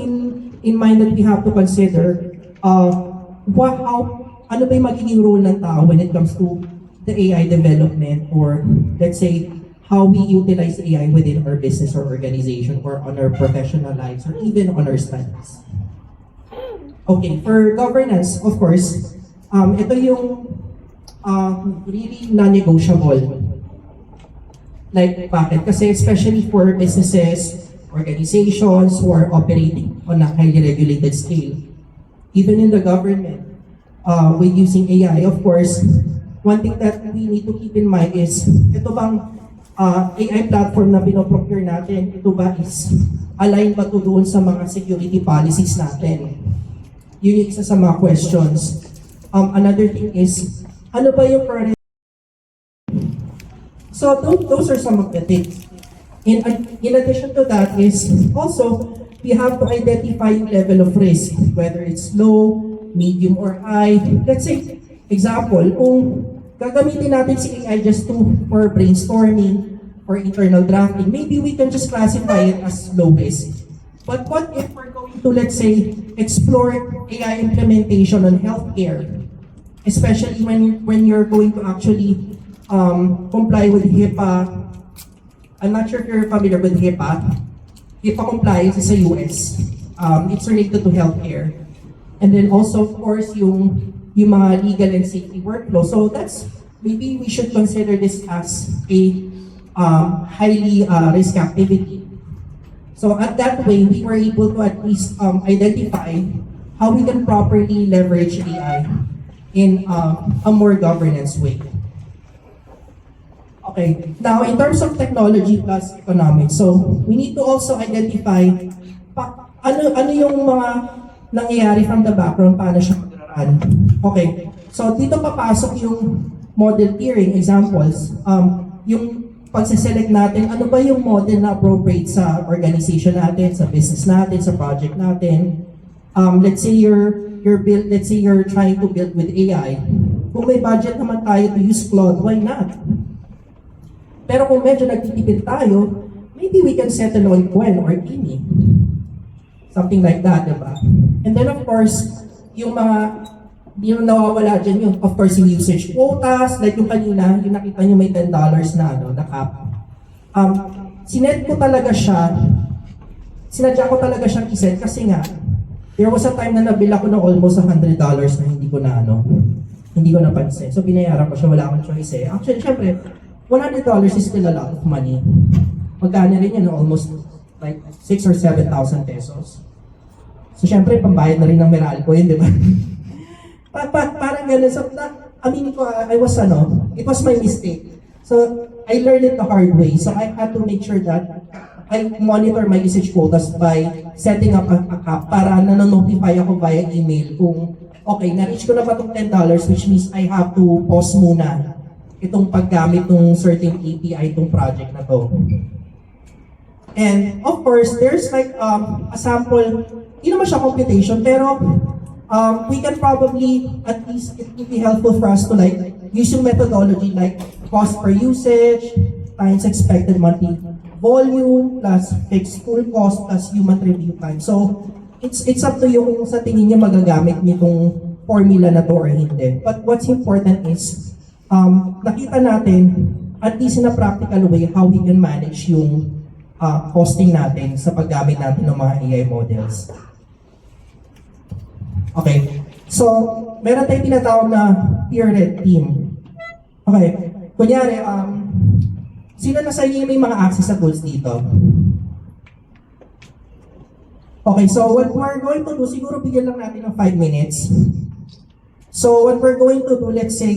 in mind that we have to consider. Ano ba yung magiging role ng tao when it comes to the AI development, or let's say, how we utilize AI within our business or organization, or on our professional lives, or even on our studies. Okay, for governance, of course, ito yung really non-negotiable. Like, bakit? Kasi especially for businesses, organizations who are operating on a highly regulated scale, even in the government, with using AI, of course, one thing that we need to keep in mind is, ito bang AI platform na pinoprocure natin, ito ba is align ba to doon sa mga security policies natin? Yun yung isa sa mga questions. Another thing is, ano ba yung current? So those are some of the things. In addition to that is also, we have to identify yung level of risk, whether it's low, medium, or high. Let's say, example, kung gagamitin natin si AI just for brainstorming or internal drafting, maybe we can just classify it as low risk. But what if we're going to, let's say, explore AI implementation on healthcare, especially when you're going to actually comply with HIPAA. I'm not sure if you're familiar with HIPAA. HIPAA compliance is sa US. It's related to healthcare. And then also, of course, yung mga legal and safety workflow. So that's, maybe we should consider this as a highly risk activity. So at that way, we were able to at least identify how we can properly leverage AI in a more governance way. Okay, now in terms of technology plus economics, so we need to also identify ano yung mga nangyayari from the background, paano siya mag-run. Okay, so dito papasok yung model tiering examples. Yung pagsiselect natin, ano ba yung model na appropriate sa organization natin, sa business natin, sa project natin. Let's say let's say you're trying to build with AI. Kung may budget naman tayo to use Claude, why not? Pero kung medyo nagtitipid tayo, maybe we can settle on Gwen or Kimi. Something like that, diba? And then of course, yung nawawala dyan yung, of course, yung usage quotas, like yung kanina, yung nakita nyo may $10 na cap. Sinet ko talaga siya, sinadya ko talaga siyang iset kasi nga, there was a time na nabila ko ng almost $100 na hindi ko napansin. So binayaran ko siya, wala akong choice eh. Actually, syempre, $100 is still a lot of money. Magkano rin yan, almost like 6,000 or 7,000 pesos. So syempre, pambayad na rin ng Meralco yun, di ba? Parang gano'n. So, it was my mistake. So, I learned it the hard way. So, I had to make sure that I monitor my usage quotas by setting up a cap para nanonotify ako via email kung, okay, na-reach ko na ba itong $10, which means I have to pause muna itong paggamit ng certain API itong project na to. And of course, there's like a sample, hindi naman siya computation, pero we can probably, at least it would be helpful for us to like use yung methodology like cost per usage times expected monthly volume plus fixed full cost plus human review time. So it's up to you kung sa tingin niya magagamit nitong formula na to or hindi. But what's important is nakita natin at least in a practical way how we can manage yung costing natin sa paggamit natin ng mga AI models. Okay, so meron tayong tinatawag na peer red team. Okay, kunyari, sino na sa inyo may mga access sa tools dito? Okay, so what we're going to do, siguro bigyan lang natin ng 5 minutes. So what we're going to do, let's say,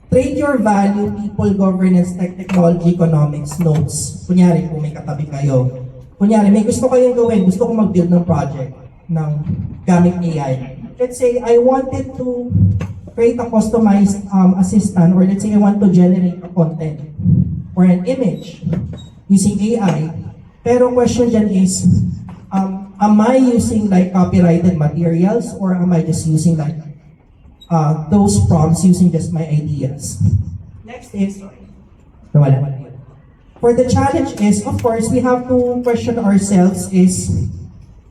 trade your value, people, governance, technology, economics, notes. Kunyari, kung may katabi kayo. Kunyari, may gusto kayong gawin, gusto ko mag-build ng project ng gamit AI. Let's say, I wanted to create a customized assistant, or let's say I want to generate a content or an image using AI. Pero question dyan is, am I using like copyrighted materials or am I just using like those prompts using just my ideas? Next is, for the challenge is, of course, we have to question ourselves is,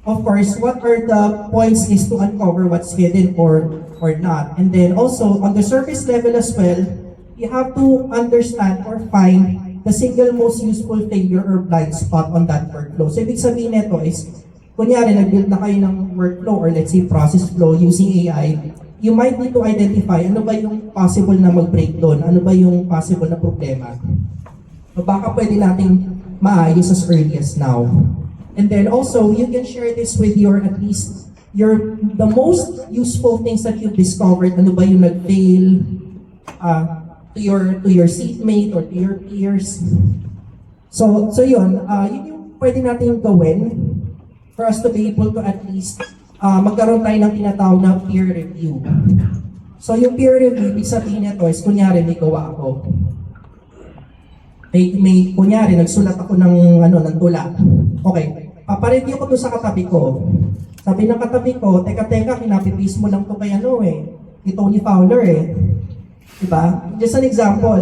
of course, what are the points is to uncover what's hidden or not. And then also, on the surface level as well, you have to understand or find the single most useful failure or blind spot on that workflow. So, ibig sabihin nito is, kunyari, nag-build na kayo ng workflow or let's say process flow using AI, you might need to identify ano ba yung possible na mag-break doon, ano ba yung possible na problema. So, baka pwede nating maayos as early as now. And then also, you can share this with your, at least, the most useful things that you've discovered, ano ba yung nag-fail to your seatmate or to your peers. So yun, yun yung pwede natin gawin for us to be able to at least magkaroon tayo ng tinatawag na peer review. So yung peer review, ibig sabihin nito is, kunyari may gawa ako. Kunyari, nagsulat ako ng tula. Okay, papareview ko to sa katabi ko. Sabi ng katabi ko, teka, kinapipis mo lang to kay ni Tony Fowler Diba? Just an example.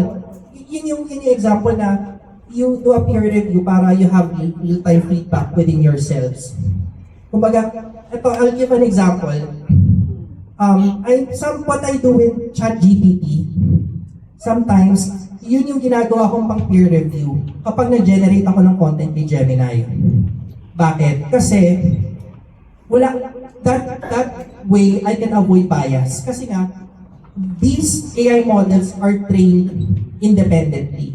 Yun yung example na you do a peer review para you have real-time feedback within yourselves. Kumbaga, I'll give an example. What I do with ChatGPT, sometimes, yun yung ginagawa kong pang peer review kapag nag-generate ako ng content ni Gemini. Bakit? Kasi, that way, I can avoid bias. Kasi nga, these AI models are trained independently.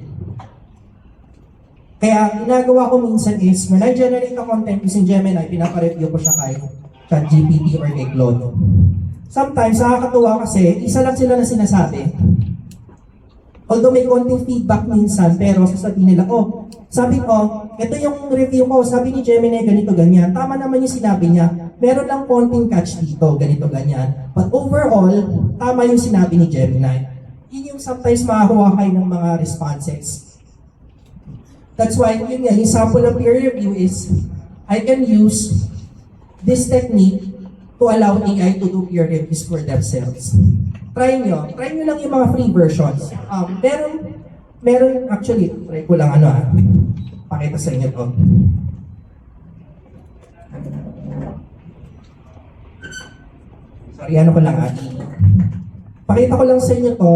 Kaya, ginagawa ko minsan is, when I generate a content using Gemini, pinapareview ko siya kay ChatGPT or kay Claude. Sometimes, nakakatuwa kasi, isa lang sila na sinasabi. Although may konting feedback minsan, pero sasabihin nila, sabi ko, ito yung review ko, sabi ni Gemini, ganito, ganyan. Tama naman yung sinabi niya, meron lang konting catch dito, ganito, ganyan. But overall, tama yung sinabi ni Gemini. Yun yung sometimes makakuha kayo ng mga responses. That's why, yun nga, yung sample ng peer review is, I can use this technique to allow AI to do peer reviews for themselves. Try nyo lang yung mga free versions. Meron actually, try ko lang pakita sa inyo to. Sorry, ko lang pakita ko lang sa inyo to,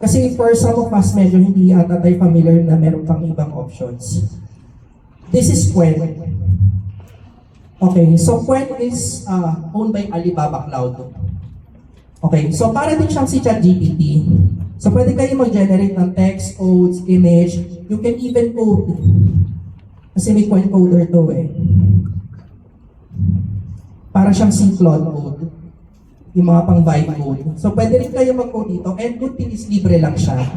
kasi for some of us, medyo hindi ata tayo familiar na meron pang ibang options. This is Qwen. Okay, so Qwen is owned by Alibaba Cloud. Okay, so para din siyang si ChatGPT. So pwede kayo mag-generate ng text, codes, image. You can even code. Kasi may Qwen coder to Para siyang si Claude code. Yung mga pang vibe code. So pwede rin kayo mag-code dito. And good thing is libre lang siya.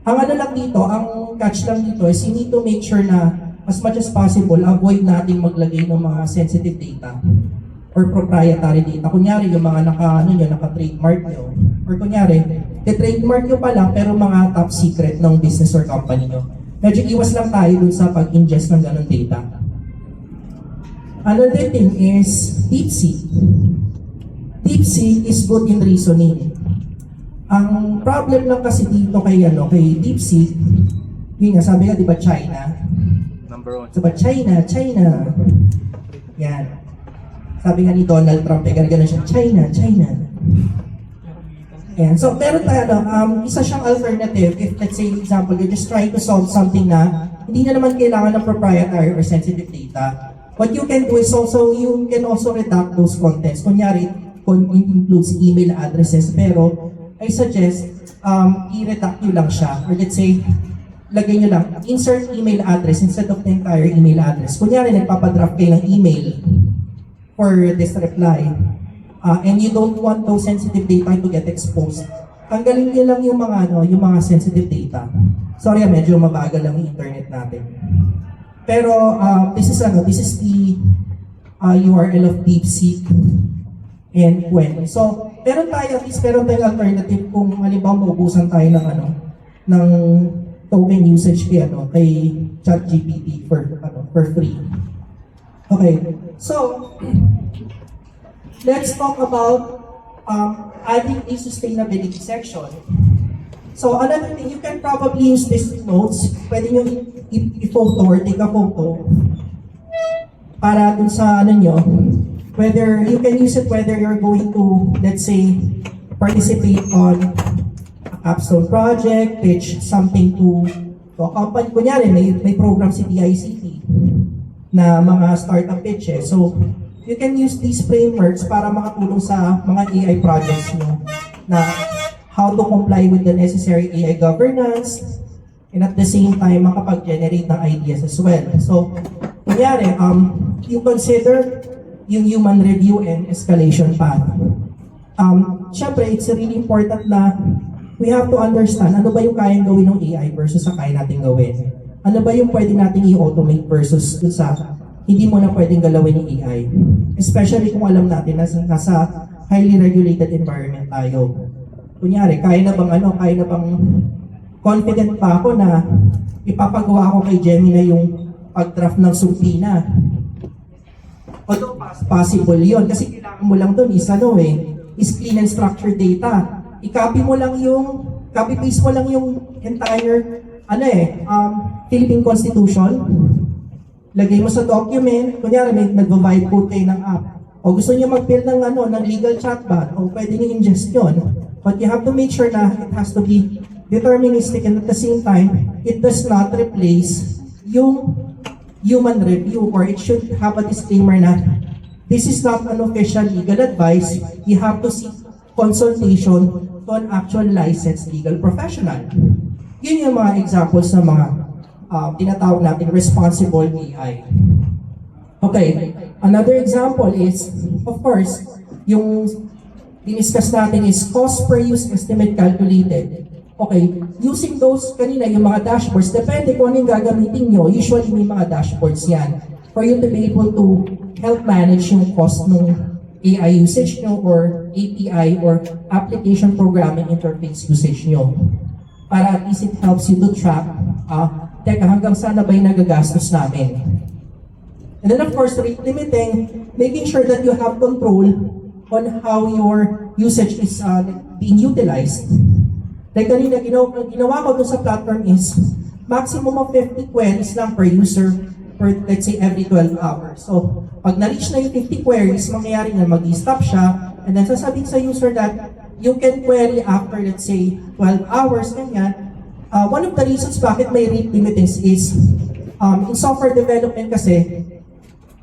Ang lang dito, ang catch lang dito is you need to make sure na as much as possible, avoid nating maglagay ng mga sensitive data or proprietary data. Kunyari, yung mga naka-trademark nyo. Or kunyari, trademark nyo pa lang, pero mga top secret ng business or company nyo. Medyo iwas lang tayo dun sa pag-ingest ng ganun data. Another thing is DeepSeek. DeepSeek is good in reasoning. Ang problem lang kasi dito kay DeepSeek, yun nga, sabi nga, di ba China? Number 1. Diba China. Yan. Sabi nga ni Donald Trump, gano'n siya, China. Ayan. So, meron tayo, isa siyang alternative. If, let's say, example, you're just trying to solve something na hindi na naman kailangan ng proprietary or sensitive data. What you can do is also, you can also redact those contents. Kunyari, it includes email addresses, pero I suggest, i-redact nyo lang siya. Or let's say, lagay nyo lang, insert email address instead of the entire email address. Kunyari, nagpapadraft kayo ng email for this reply, and you don't want those sensitive data to get exposed. Tanggalin nyo lang yung mga sensitive data. Sorry, medyo mabagal lang yung internet natin. Pero this is the URL of DeepSeek and Qwen. So, meron tayong alternative kung halimbawa maubusan tayo ng token usage kay ChatGPT for free. Okay, so let's talk about adding a sustainability section. So another thing, you can probably use these notes. Pwede nyo i-photo or take a photo para dun sa whether you can use it whether you're going to, let's say, participate on a capstone project, pitch something to a company. Kunyari, may program si DICT na mga startup pitches. So, you can use these frameworks para makatulong sa mga AI projects nyo na how to comply with the necessary AI governance and at the same time makapag-generate ng ideas as well. So, kunyari, you consider yung human review and escalation path. Siyempre, it's really important na we have to understand ano ba yung kayang gawin ng AI versus sa kaya natin gawin. Ano ba yung pwede natin i-automate versus dun sa hindi mo na pwedeng galawin ng AI. Especially kung alam natin na nasa highly regulated environment tayo. Kunyari, kaya na bang confident pa ako na ipapagawa ko kay Gemini yung pag-draft ng subpoena. Although possible yon kasi kailangan mo lang doon is clean and structured data. I-copy mo lang copy-paste mo lang yung entire, Philippine Constitution. Lagay mo sa document, kunyari may nag-vibe code kayo ng app. O gusto niyo mag-build ng legal chatbot, o pwede niyo ingest yun. But you have to make sure na it has to be deterministic and at the same time, it does not replace yung human review or it should have a disclaimer na this is not an official legal advice. You have to seek consultation to an actual licensed legal professional. Yun yung mga examples ng mga tinatawag natin responsible AI. Okay, another example is, of course, yung diniscuss natin is cost per use estimate calculated. Okay, using those kanina, yung mga dashboards, depende kung ano yung gagamitin nyo, usually may mga dashboards yan for you to be able to help manage yung cost ng AI usage nyo or API or application programming interface usage nyo. Para at least it helps you to track, teka, hanggang saan na ba yung nagagastos namin? And then of course, rate limiting, making sure that you have control on how your usage is being utilized. Like kanina, ginawa ko dun sa platform is maximum of 50 queries lang per user per, let's say, every 12 hours. So, pag na-reach na yung 50 queries, mangyayari na mag-stop siya, and then sasabihin sa user that you can query after, let's say, 12 hours, ganyan. One of the reasons bakit may rate limitings is, in software development kasi,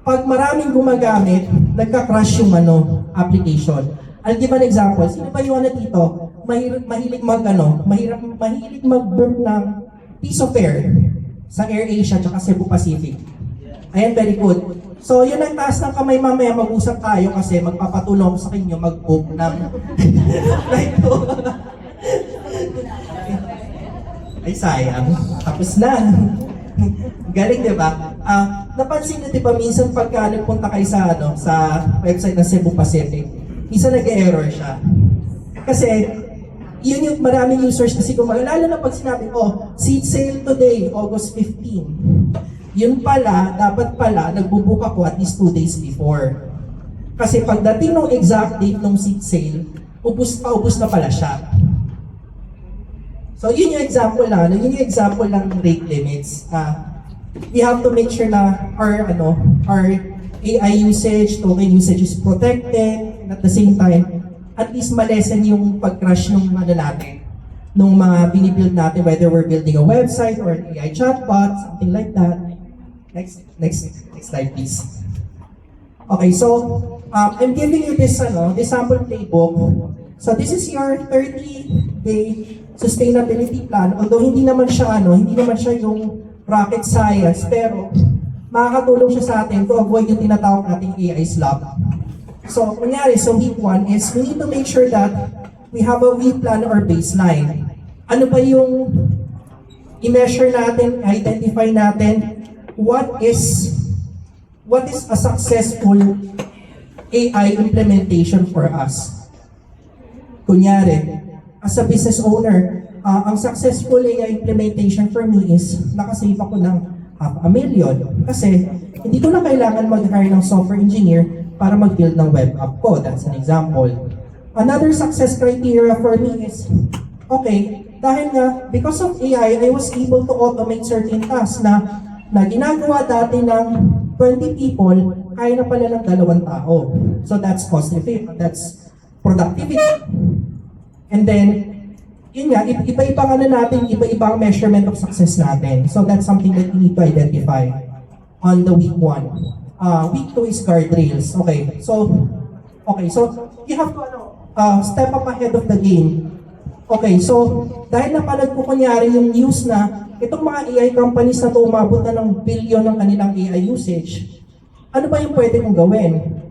pag maraming gumagamit, nagka-crash yung application. I'll give an example. Sino ba yung dito? Mahilig mag-burn ng piece of air sa AirAsia at Cebu Pacific. Ayan, very good. So, yun ang taas ng kamay mamaya, mag-usap tayo kasi magpapatulong sa inyo mag-book ng flight ko. Ay, sayang. Tapos na. Galing, di ba? Napansin na, di ba, minsan pagka nagpunta kayo sa website ng Cebu Pacific, minsan nag-error siya. Kasi, yun yung maraming users kasi lalo na pag sinabi, seat sale today, August 15. Yun pala, dapat pala, nagbubook ako at least 2 days before. Kasi pagdating ng exact date ng seat sale, ubus na pala siya. So, yun yung example lang. Yun yung example ng rate limits. We have to make sure na our AI usage, token usage is protected, and at the same time, at least malesen yung pag-crash ng natin, nung mga binibuild natin, whether we're building a website or an AI chatbot, something like that. Next slide, please. Okay, so I'm giving you this sample playbook. So this is your 30-day sustainability plan. Although hindi naman siya yung rocket science, pero makakatulong siya sa atin to avoid yung tinatawag nating AI slump. So, kunyari, week 1 is we need to make sure that we have a week plan or baseline. Ano ba yung i-measure natin, identify natin, what is a successful AI implementation for us? Kunyari, as a business owner, ang successful AI implementation for me is nakasave ako ng $500,000 kasi hindi ko na kailangan mag-hire ng software engineer para mag-build ng web app ko. That's an example. Another success criteria for me is, okay, dahil nga, because of AI, I was able to automate certain tasks na ginagawa dati ng 20 people, kaya na pala ng 2 tao. So that's cost effective, that's productivity. And then, yun nga, iba-ibang natin, iba-ibang measurement of success natin. So that's something that we need to identify on the week 1. Week 2 is guardrails. Okay, so you have to step up ahead of the game. Okay, so dahil napanood ko kunyari yung news na itong mga AI companies na to umabot na ng billion ng kanilang AI usage, ano ba yung pwede kong gawin?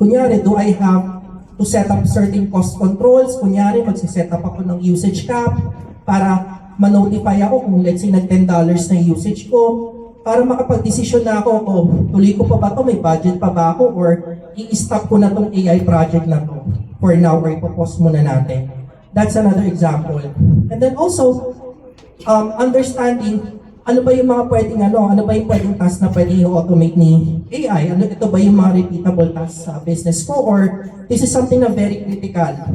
Kunyari, do I have to set up certain cost controls. Kunyari, magsiset up ako ng usage cap para ma-notify ako kung let's say nag $10 na yung usage ko, para makapag-desisyon na ako, tuloy ko pa ba ito, may budget pa ba ako, or i-stop ko na itong AI project na to for now, or ipopause muna natin. That's another example. And then also, understanding ano ba yung mga pwedeng ano ba yung pwedeng task na pwedeng i-automate ni AI? Ito ba yung mga repeatable tasks sa business ko, or this is something na very critical?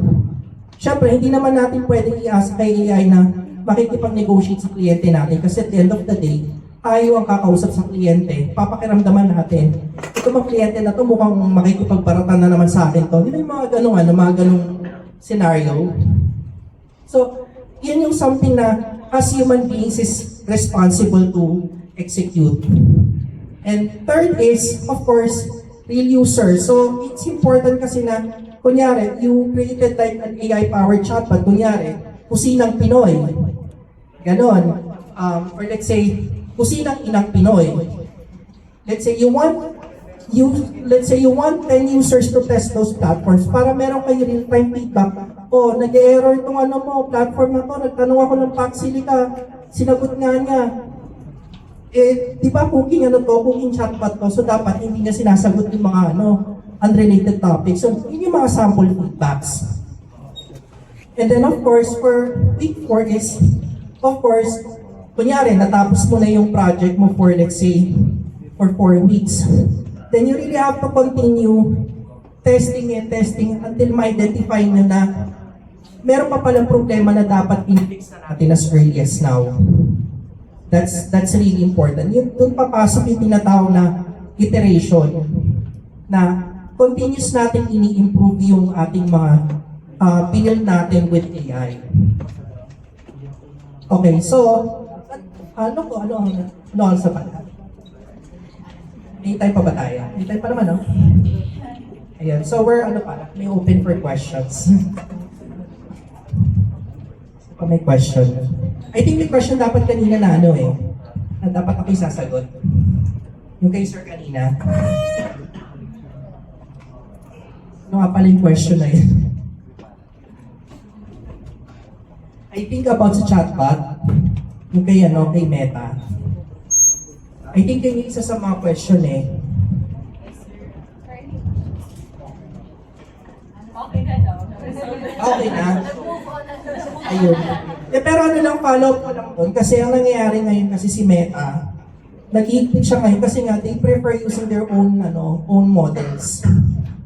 Siyempre, hindi naman natin pwedeng i-ask kay AI na makikipag-negotiate sa kliyente natin kasi at the end of the day, tayo ang kakausap sa kliyente, papakiramdaman natin. Ito mga kliyente na to mukhang makikipagbaratan na naman sa akin to. Di ba yung mga ganong scenario? So, yan yung something na as human beings is responsible to execute. And third is, of course, real user. So, it's important kasi na, kunyari, you created like an AI-powered chatbot, kunyari, kusinang Pinoy. Ganon. Or let's say, kusinang inang Pinoy. Let's say you want 10 users to test those platforms para meron kayo real-time feedback. Nag-error itong platform na to, nagtanong ako ng Paxilica, sinagot nga niya. Di ba cooking chatbot to, so dapat hindi niya sinasagot yung mga unrelated topics. So, yun yung mga sample feedbacks. And then of course, for week 4 is, of course, kunyari, natapos mo na yung project mo for, let's say, for 4 weeks. Then you really have to continue testing until ma-identify nyo na meron pa palang problema na dapat in-fix na natin as early as now. That's really important. Doon papasok yung tinatawag na iteration, na continuous natin ini-improve yung ating mga build natin with AI. Okay, so, ano sa pala? May time pa ba tayo? May time pa naman, no? Ayan, so we're, may open for questions. May question. I think may question dapat kanina na na dapat ako isasagot. Yung kay sir kanina. Ano nga pala yung question na yun? I think about sa chatbot, yung kay kay Meta. I think yun yung isa sa mga question Okay na daw. Okay na. Ayun. Pero lang, follow up ko lang doon. Kasi ang nangyayari ngayon kasi si Meta, nag-iipit siya ngayon kasi nga they prefer using their own models.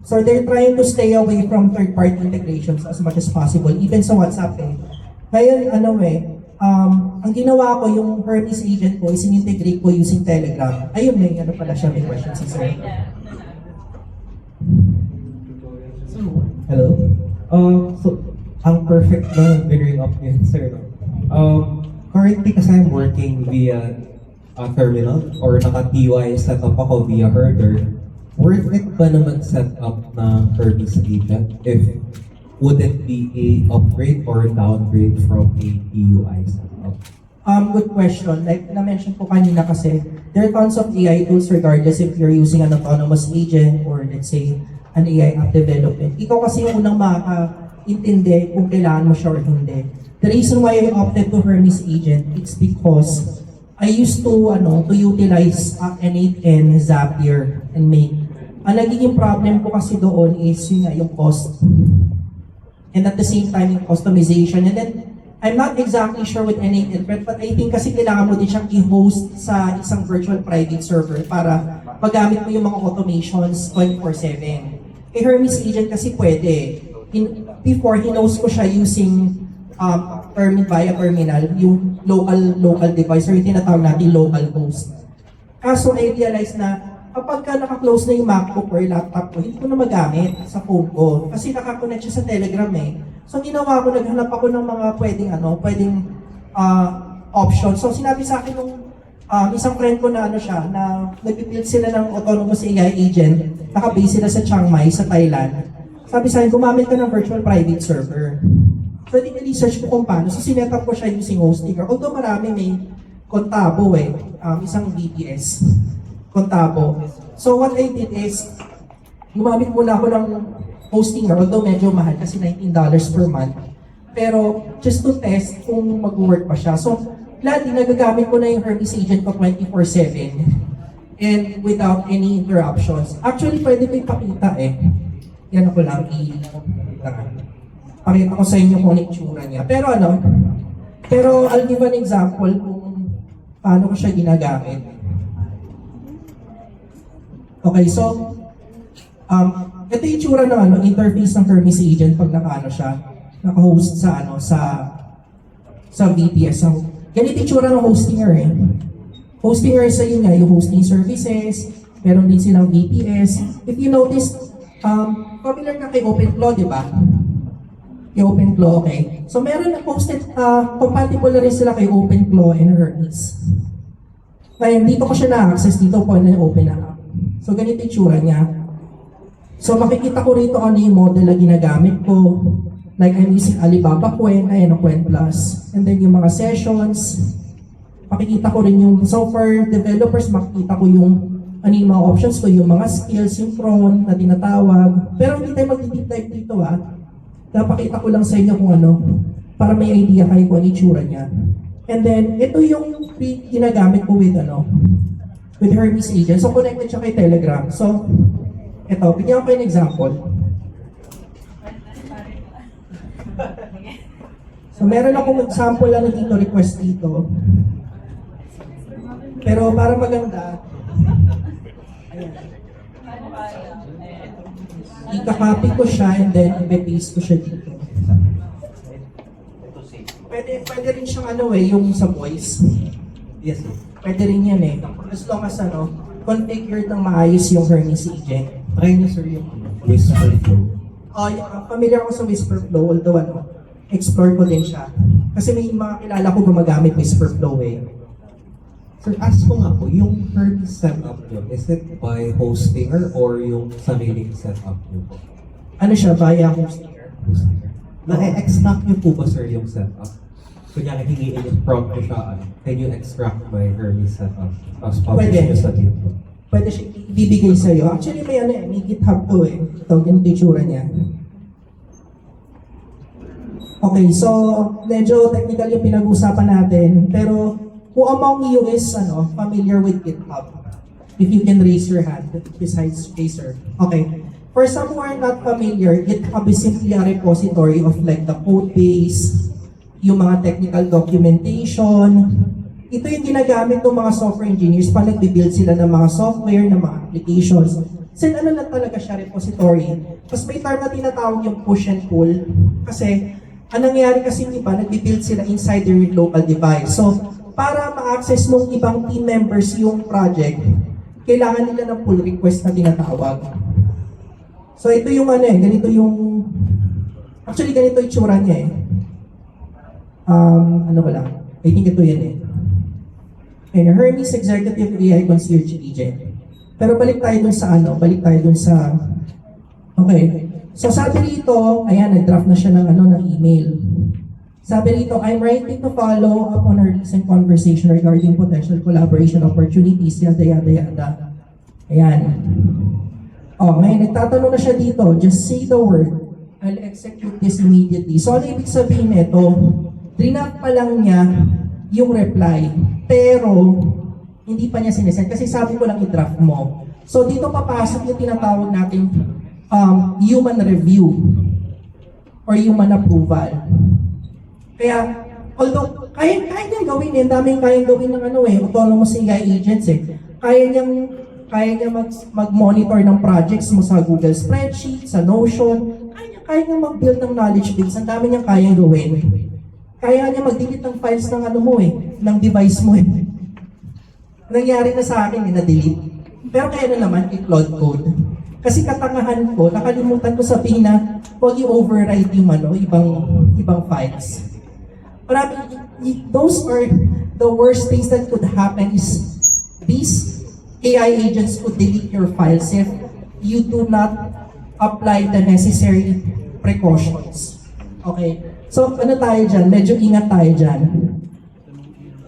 So they're trying to stay away from third-party integrations as much as possible, even sa WhatsApp Ngayon, ang ginawa ko, yung Hermes agent ko, is in-integrate ko using Telegram. Ayun, may pala siya, may question si sir. Hello? So, ang perfect na bring up niya, sir. Currently, kasi I'm working via terminal or naka-TY setup ako via Herder. Worth it ba naman set up na Hermes agent if would it be a upgrade or downgrade from a TUI setup? Good question. Like na-mention ko kanina kasi, there are tons of AI tools regardless if you're using an autonomous agent or let's say, an AI app development. Ikaw kasi yung unang makakaintindi kung kailangan mo siya or hindi. The reason why I opted to Hermes agent, it's because I used to utilize N8N, Zapier, and Make. Ang nagiging problem ko kasi doon is yung cost. And at the same time, yung customization. And then, I'm not exactly sure with N8N, but I think kasi kailangan mo din siyang i-host sa isang virtual private server para magamit mo yung mga automations 24/7. Kay Hermes agent kasi pwede. Before, hinost ko siya using via terminal, yung local device, or yung tinatawag natin local host. Kaso I realized na kapag ka naka-close na yung MacBook or laptop ko, hindi ko na magamit sa phone ko. Kasi nakakonect siya sa Telegram So ginawa ko, naghanap ako ng mga pwedeng options. So sinabi sa akin nung isang friend ko na na nag-build sila ng autonomous AI agent, naka-base sila sa Chiang Mai, sa Thailand. Sabi sa akin, gumamit ka ng virtual private server. So research ko kung paano. So sinet up ko siya using Hostinger. Although marami may Contabo isang VPS. Contabo. So what I did is, gumamit muna ako ng hosting, although medyo mahal kasi $19 per month. Pero just to test kung mag-work pa siya. So, gladly, nagagamit ko na yung Hermes Agent ko 24/7 and without any interruptions. Actually, pwede ko ipakita eh. Yan ako lang, pakita ko sa inyo kung ano yung itsura niya. Pero I'll give an example kung paano ko siya ginagamit. Okay, so, ito yung itsura ng interface ng Hermes Agent pag naka-host sa VPS. So, ganito yung itsura ng Hostinger eh. Hostinger sa yun nga, yung hosting services, meron din silang VPS. If you notice, familiar ka kay OpenFlow, di ba? Yung OpenFlow, okay. So meron na posted, compatible na rin sila kay OpenFlow and Hermes. Ngayon, dito ko siya na-access, dito po na open na. So ganito yung tsura niya. So makikita ko rito ano yung model na ginagamit ko. Like I'm using Alibaba Qwen, ayan ang Qwen Plus. And then yung mga sessions, makikita ko rin yung software developers, makikita ko yung ano yung mga options ko, yung mga skills, yung cron na tinatawag. Pero hindi tayo mag-deep dive dito Napakita ko lang sa inyo kung ano, para may idea kayo kung ano yung tsura niya. And then, ito yung ginagamit ko with Hermes Agent. So, connected siya kay Telegram. So, ito, bigyan ko yung example. So, meron akong example lang dito, request dito. Pero para maganda, ayan. Ika-copy ko siya and then i-paste ko siya dito. Pwede rin siyang yung sa voice. Yes, sir. Pwede rin yan eh. As long as configured ng maayos yung Hermes Agent. Try niyo, sir, yung Whisper Flow. Familiar ako sa Whisper Flow, although explore ko din siya. Kasi may mga kilala ko gumagamit Whisper Flow eh. Sir, ask ko nga po, yung Hermes setup nyo, is it by Hostinger or yung sariling setup nyo po? Ano siya, via Hostinger? Hostinger. Na-extract nyo po ba, sir, yung setup? Kunyari, hingiin yung prompt nyo siya, can you extract my Hermes setup? Tapos publish Pwede. nyo sa GitHub. Pwede siya ibibigay sa'yo. Actually, may GitHub to eh. Ito, ganito yung tsura niya. Okay, so medyo technical yung pinag-usapan natin, pero who among you is familiar with GitHub? If you can raise your hand, besides Razer. Okay. For some who are not familiar, GitHub is simply a repository of like the code base, yung mga technical documentation. Ito yung ginagamit ng mga software engineers pa nagbi-build sila ng mga software, ng mga applications. Kasi lang talaga siya, repository. Tapos may term na tinatawag yung push and pull. Kasi, anong nangyari kasi yung iba, nagbi-build sila inside their local device. So, para ma-access ng ibang team members yung project, kailangan nila ng pull request na tinatawag. So ito yung ganito yung, actually ganito yung tsura niya eh. Ano ba lang? I think ito yan eh. And Hermes Executive AI Concierge Agent. Pero balik tayo dun sa okay. So sabi rito, ayan, nag-draft na siya ng email. Sabi rito, I'm writing to follow up on our recent conversation regarding potential collaboration opportunities, yada, yada, yada. Ayan. Ngayon, nagtatanong na siya dito, just say the word, I'll execute this immediately. So, ano ibig sabihin nito? Draft pa lang niya yung reply, pero hindi pa niya sinesend kasi sabi ko lang i-draft mo. So, dito papasok yung tinatawag natin human review or human approval. Kaya, although, kaya niyang gawin daming kayang gawin ng autonomous AI agents eh. Kaya niya mag-monitor ng projects mo sa Google Spreadsheet, sa Notion. Kaya niya mag-build ng knowledge base. Ang dami niyang kayang gawin. Kaya niya mag-delete ng files ng ng device mo eh. Nangyari na sa akin, na-delete. Pero kaya na naman, i-cloud code. Kasi katangahan ko, nakalimutan ko sabihin na huwag i-override yung ibang files. Those are the worst things that could happen is these AI agents could delete your files if you do not apply the necessary precautions. Okay? So, ano tayo dyan? Medyo ingat tayo dyan.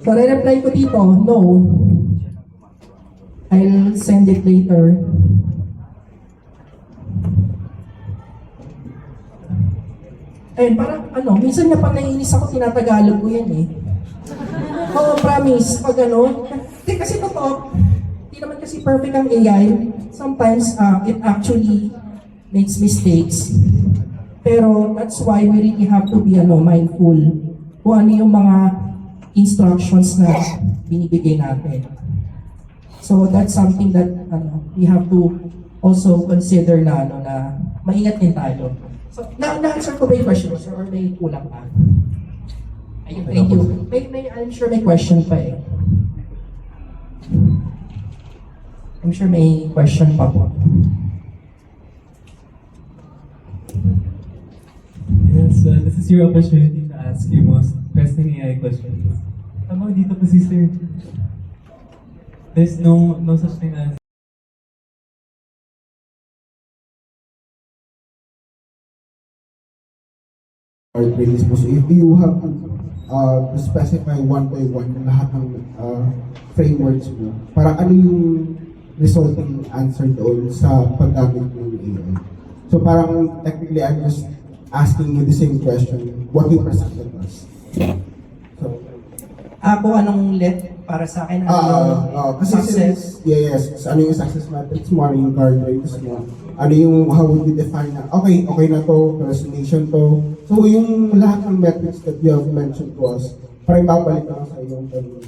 So, re-reply ko dito, no. I'll send it later. Ayun, parang minsan nga pag naiinis ako, tinatagalog ko yan eh. Oo, promise, pag Hindi kasi totoo, hindi naman kasi perfect ang AI. Sometimes, it actually makes mistakes. Pero that's why we really have to be mindful kung ano yung mga instructions na binibigay natin. So that's something that we have to also consider na na maingat din tayo. So na-answer ko ba yung question sir, or may kulang pa? Ayun, thank you. I'm sure may question pa eh. I'm sure may question pa po. Yes, this is your opportunity to ask your most pressing AI questions. Tama, dito po si Sir. There's no such thing as guardrails mo. So if you have to specify one by one lahat ng frameworks mo, para ano yung resulting answer doon sa paggamit ng AI. So parang technically I'm just asking you the same question, what you presented us. So, Ako anong let para sa akin kasi success? yes, so ano yung success metrics mo, ano yung guardrails mo, ano yung how would you define na, okay na to, resignation to. So yung lahat ng metrics that you have mentioned to us, parang babalik lang sa iyong tanong.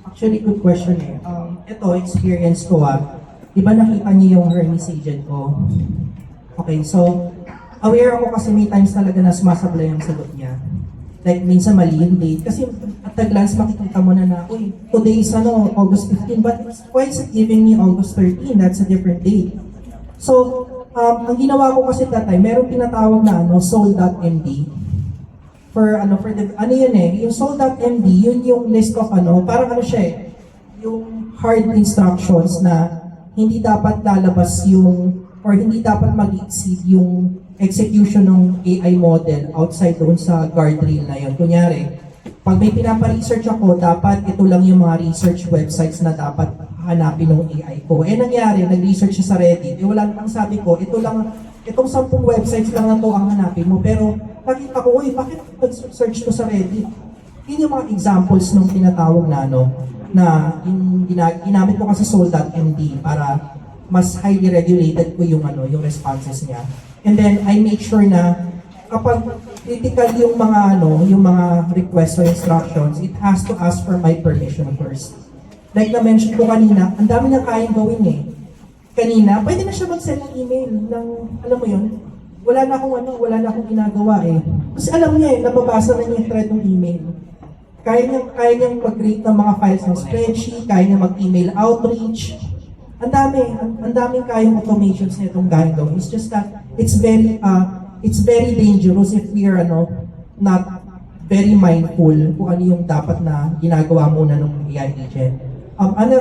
Actually, good question eh. Ito, experience ko di ba nakita niyo yung Hermes agent ko? Okay, so, aware ako kasi may times talaga na sumasablay ang sagot niya. Like, minsan mali yung date. Kasi at a glance, makikita mo na, uy, today is August 15, but why is it giving me August 13? That's a different date. So, ang ginawa ko kasi that time, merong tinatawag na soul.md. For yun eh, yung soul.md, yun yung list of parang siya eh, yung hard instructions na hindi dapat lalabas or hindi dapat mag-exceed yung execution ng AI model outside doon sa guardrail na yun. Kunyari, pag may pinapa-research ako, dapat ito lang yung mga research websites na dapat hanapin ng AI ko. Nangyari, nag-research siya sa Reddit. Wala namang sabi ko, itong 10 websites lang na to ang hanapin mo. Pero nakita ko, bakit nag-search ko sa Reddit? Yun yung mga examples ng tinatawag na na ginamit ko kasi soul.md para mas highly regulated ko yung responses niya. And then I make sure na kapag critical yung mga requests or instructions, it has to ask for my permission first. Like na-mention ko kanina, ang dami nang kayang gawin eh. Kanina, pwede na siya mag-send ng email ng, alam mo yun, wala na akong ginagawa eh. Kasi alam niya eh, nababasa na niya yung thread ng email. Kaya niyang mag-create ng mga files ng spreadsheet, kaya niya mag-email outreach. Ang daming kayang automations na itong gagawin. It's just that it's very dangerous if we are not very mindful kung ano yung dapat na ginagawa muna ng AI agent.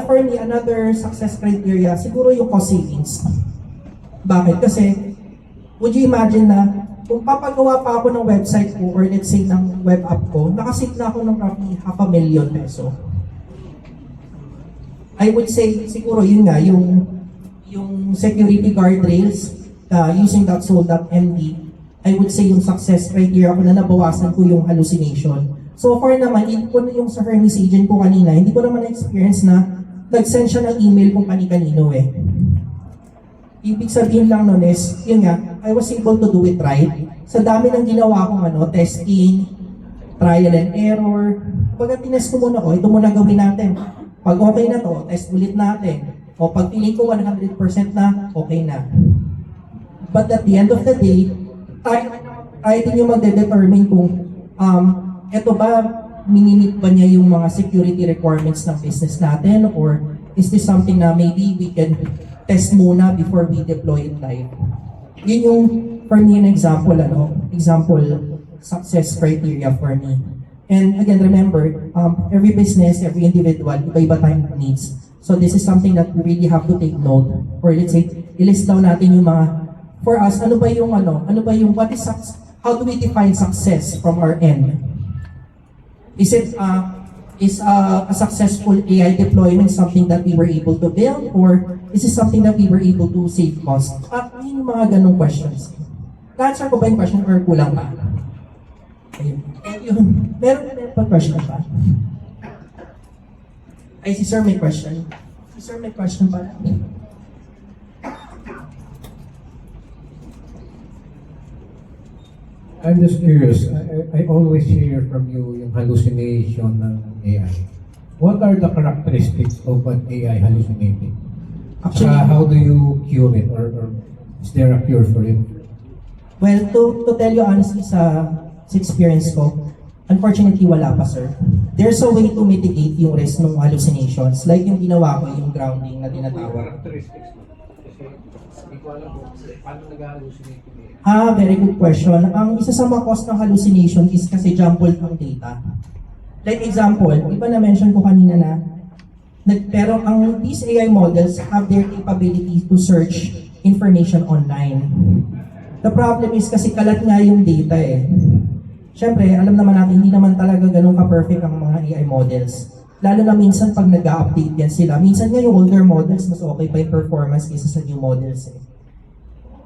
For me, another success criteria, siguro yung cost savings. Bakit? Kasi, would you imagine na kung papagawa pa ako ng website ko or let's say ng web app ko, nakasave na ako ng roughly ₱500,000 peso. I would say, siguro yun nga, yung security guardrails using that soul.md, I would say yung success criteria ko na nabawasan ko yung hallucination. So far naman, yung sa Hermes agent ko kanina, hindi ko naman na-experience na nag-send siya ng email kung kani-kanino eh. Ibig sabihin lang nun is, yun nga, I was able to do it right. Sa dami ng ginawa kong testing, trial and error, pag tinest ko muna ito muna gawin natin. Pag okay na to, test ulit natin. O pag feeling ko 100% na, okay na. But at the end of the day, tayo din yung magde-determine kung ito ba, minimit ba niya yung mga security requirements ng business natin, or is this something na maybe we can test muna before we deploy it live? Yun yung, for me, an example, success criteria for me. And again, remember, every business, every individual, iba-iba tayong needs. So this is something that we really have to take note. Or let's say, ilist down natin yung mga, for us, how do we define success from our end? Is a successful AI deployment something that we were able to build, or is it something that we were able to save cost? Yung mga ganong questions. Na-answer ko ba yung question or kulang pa? Ayun. Thank you. Meron pa question pa? Ay, si Sir may question. Si Sir may question pa. I'm just curious. I always hear from you yung hallucination ng AI. What are the characteristics of an AI hallucinating? Actually, How do you cure it, or is there a cure for it? well, to tell you honestly sa experience ko, unfortunately wala pa, sir. There's a way to mitigate yung risk ng hallucinations. Like yung ginawa ko, yung grounding na tinatawag. Hindi ko alam kung paano nag-hallucinate yung AI. Very good question. Ang isa sa mga cause ng hallucination is kasi jumbled ang data. Like example, di ba na-mention ko kanina na pero these AI models have their capability to search information online. The problem is kasi kalat nga yung data eh. Siyempre, alam naman natin, hindi naman talaga ganun ka-perfect ang mga AI models. Lalo na minsan pag nag-update yan sila. Minsan nga yung older models, mas okay pa yung performance kaysa sa new models eh.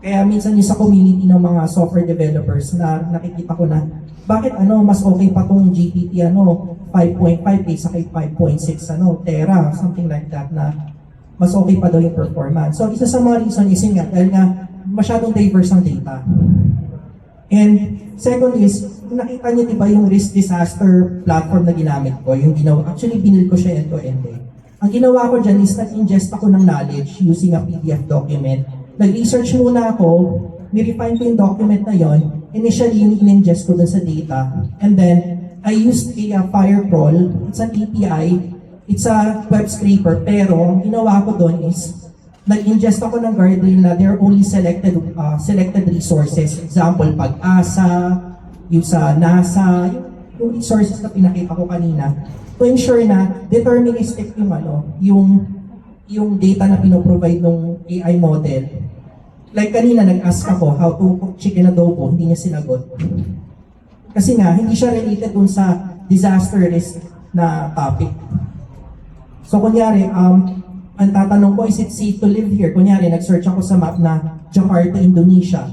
Kaya minsan yung sa community ng mga software developers na nakikita ko na, bakit mas okay pa tong GPT 5.5 kaysa kay 5.6 Tera, something like that na mas okay pa daw yung performance. So isa sa mga reason is yun nga, dahil nga masyadong diverse ang data. And second is, nakita niyo diba yung risk disaster platform na ginamit ko, yung ginawa, actually binil ko siya end-to-end eh. Ang ginawa ko dyan is nag-ingest ako ng knowledge using a PDF document. Nag-research muna ako, ni-refine ko yung document na yon. Initially, yung in-ingest ko dun sa data. And then, I used a Firecrawl. It's an API. It's a web scraper. Pero, ang ginawa ko dun is, nag-ingest ako ng guardrail na there are only selected resources. Example, Pag-asa, yung sa NASA, yung resources na pinakita ko kanina. To ensure na deterministic yung data na pinoprovide ng AI model. Like kanina, nag-ask ako how to cook chicken adobo, hindi niya sinagot. Kasi nga, hindi siya related dun sa disaster risk na topic. So kunyari, ang tatanong ko, is it safe to live here? Kunyari, nag-search ako sa map na Jakarta, Indonesia,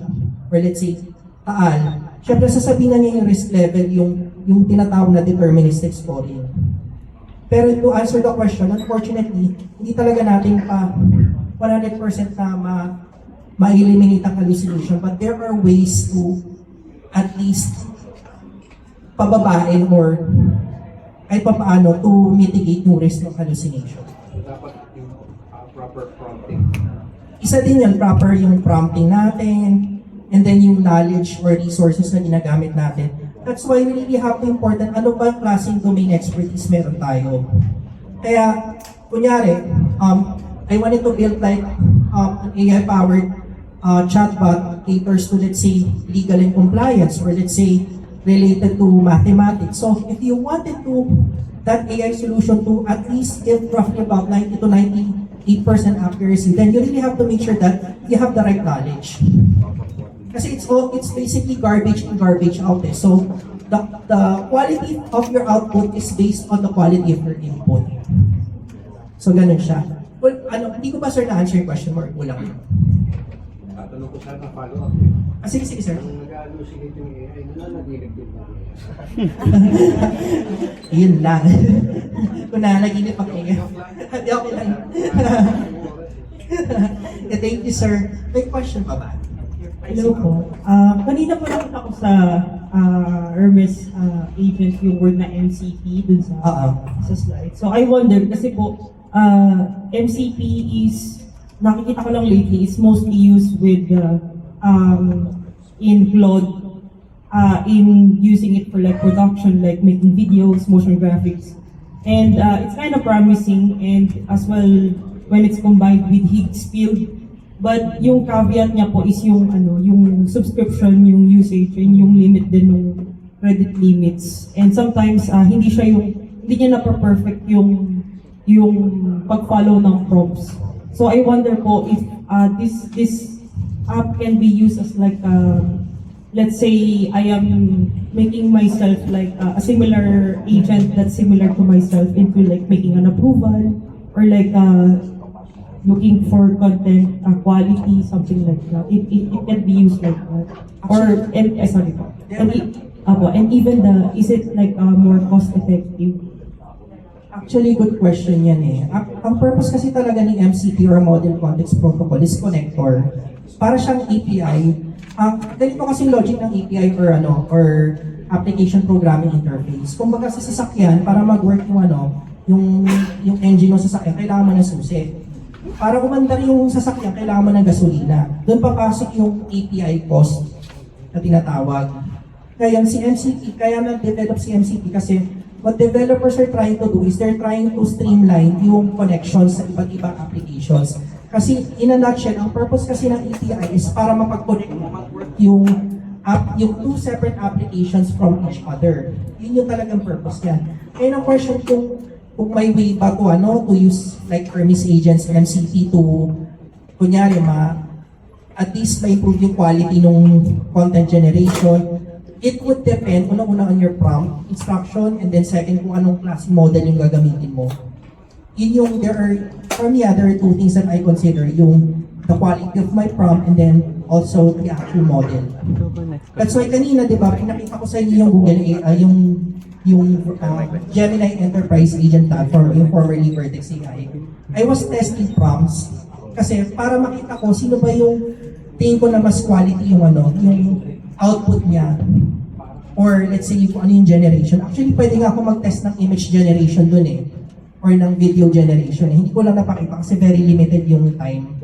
or let's say, Taal. Siyempre, sasabihin na niya yung risk level, yung tinatawag na deterministic scoring. Pero to answer the question, unfortunately, hindi talaga natin pa 100% na ma-eliminate ang hallucination, but there are ways to at least pababain or kahit papaano to mitigate yung risk ng hallucination. Dapat yung proper prompting. Isa din yan, proper yung prompting natin, and then yung knowledge or resources na ginagamit natin. That's why we really have to important ano ba klaseng domain expertise meron tayo. Kaya, kunyari, I wanted to build like an AI-powered chatbot caters to, let's say, legal and compliance, or let's say, related to mathematics. So, if you wanted that AI solution to at least give roughly about 90 to 98% accuracy, then you really have to make sure that you have the right knowledge. Kasi it's basically garbage in, garbage out eh. So, the quality of your output is based on the quality of your input. So, ganun siya. Well, hindi ko ba, sir, na-answer yung question mo or kulang? Tatanong ko sana follow-up. Sige, sir. Kung nag-hallucinate yung AI, nananaginip din ba? Yun lang. Kung nanaginip ang AI. Hindi, okay lang. Thank you, sir. May question pa ba? Hello po. Kanina po nakita ko sa Hermes agent yung word na MCP dun sa slide. So I wonder, kasi po, MCP is, nakikita ko lang lately, is mostly used with in Claude, in using it for like production, like making videos, motion graphics. And it's kind of promising, and as well, when it's combined with Higgsfield. But yung caveat niya po is yung yung subscription, yung usage, and yung limit din ng credit limits. And sometimes hindi niya na-perfect yung pag-follow ng prompts. So I wonder po if this app can be used as like let's say I am making myself like a similar agent that's similar to myself into like making an approval, or like looking for content quality, something like that. It can be used like that. Or, sorry po. Apo, and even is it like more cost effective? Actually, good question yan eh. Ang purpose kasi talaga ni MCP or Model Context Protocol is connector. Para siyang API. Ganito kasi logic ng API or application programming interface. Kumbaga sa sasakyan, para mag-work yung engine ng sasakyan, kailangan mo ng susi. Para umandar yung sasakyan, kailangan mo ng gasolina. Doon papasok yung API cost na tinatawag. Ngayon, si MCP, kaya nag-develop si MCP kasi what developers are trying to do is they're trying to streamline yung connections sa iba't ibang applications. Kasi in a nutshell, ang purpose kasi ng API is para mapag-connect mo, mag-work yung two separate applications from each other. Yun yung talagang purpose yan. Ngayon ang question kung may way ba to use like Hermes agents, MCP to, kunyari at least ma-improve yung quality ng content generation. It would depend, unang-una on your prompt instruction, and then second, kung anong class model yung gagamitin mo. For me, there are two things that I consider, the quality of my prompt, and then also the actual model. That's why kanina, di ba, pinakita ko sa inyo yung Google AI, yung Gemini Enterprise Agent Platform, yung formerly Vertex AI. I was testing prompts, kasi para makita ko sino ba yung tingin ko na mas quality yung output niya, or let's say kung ano yung generation. Actually, pwede nga ako mag-test ng image generation dun or ng video generation. Hindi ko lang napakita kasi very limited yung time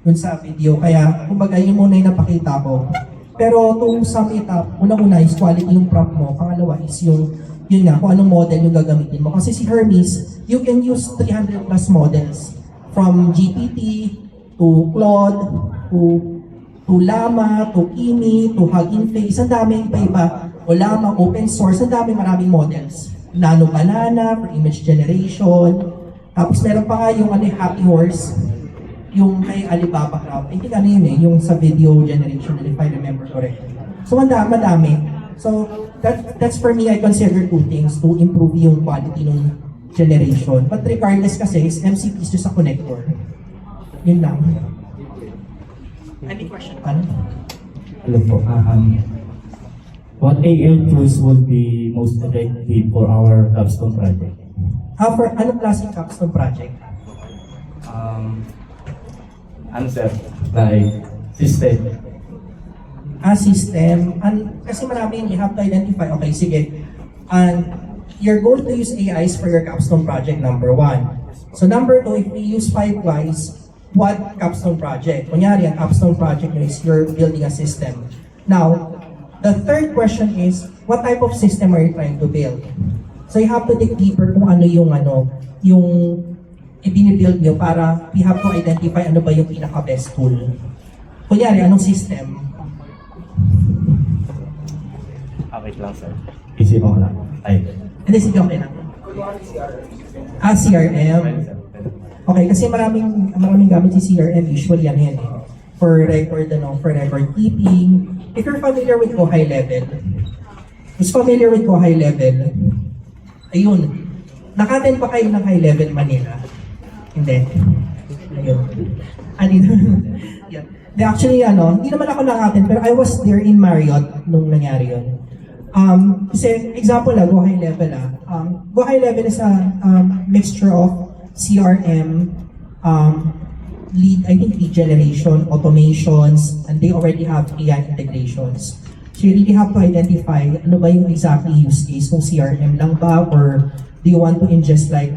dun sa video. Kaya, kumbaga, yun muna yung napakita ko. Pero to sum it up, unang-una is quality yung prompt mo. Pangalawa is yun nga, kung anong model yung gagamitin mo. Kasi si Hermes, you can use 300 plus models. From GPT, to Claude, to Llama, to Kimi, to Hugging Face, ang dami iba-iba. O Llama, open source, ang dami maraming models. Nano Banana for image generation. Tapos meron pa nga yung Happy Horse, yung kay Alibaba Crowd. I think yung sa video generation, if I remember correctly. So madami. So that's for me, I consider two things to improve yung quality ng generation. But regardless kasi, MCP is just a connector. Yun lang. Any question? Hello po. What AI tools would be most effective for our capstone project? For anong klaseng capstone project? Sir? Like system. System. Kasi marami you have to identify. Okay, sige. You're going to use AIs for your capstone project, number one. So number two, if we use 5 whys, what capstone project? Kunyari, ang capstone project nyo is you're building a system. Now, the third question is, what type of system are you trying to build? So you have to dig deeper kung ano yung ibinibuild nyo para we have to identify ano ba yung pinaka-best tool. Kunyari, anong system? Wait lang, sir. Isip mo lang. Ay. Hindi, sige, okay lang. CRM. Okay, kasi maraming gamit si CRM, usually yan for record keeping. If you're familiar with Go High Level, ayun, naka-attend pa kayo ng High Level Manila? Hindi. Ayun. Yeah. Actually, hindi naman ako naka-attend, pero I was there in Marriott nung nangyari yun. Kasi, example Go High Level Go High Level is a mixture of CRM, lead generation, automations, and they already have AI integrations. So you really have to identify ano ba yung exactly use case, kung CRM lang ba, or do you want to ingest like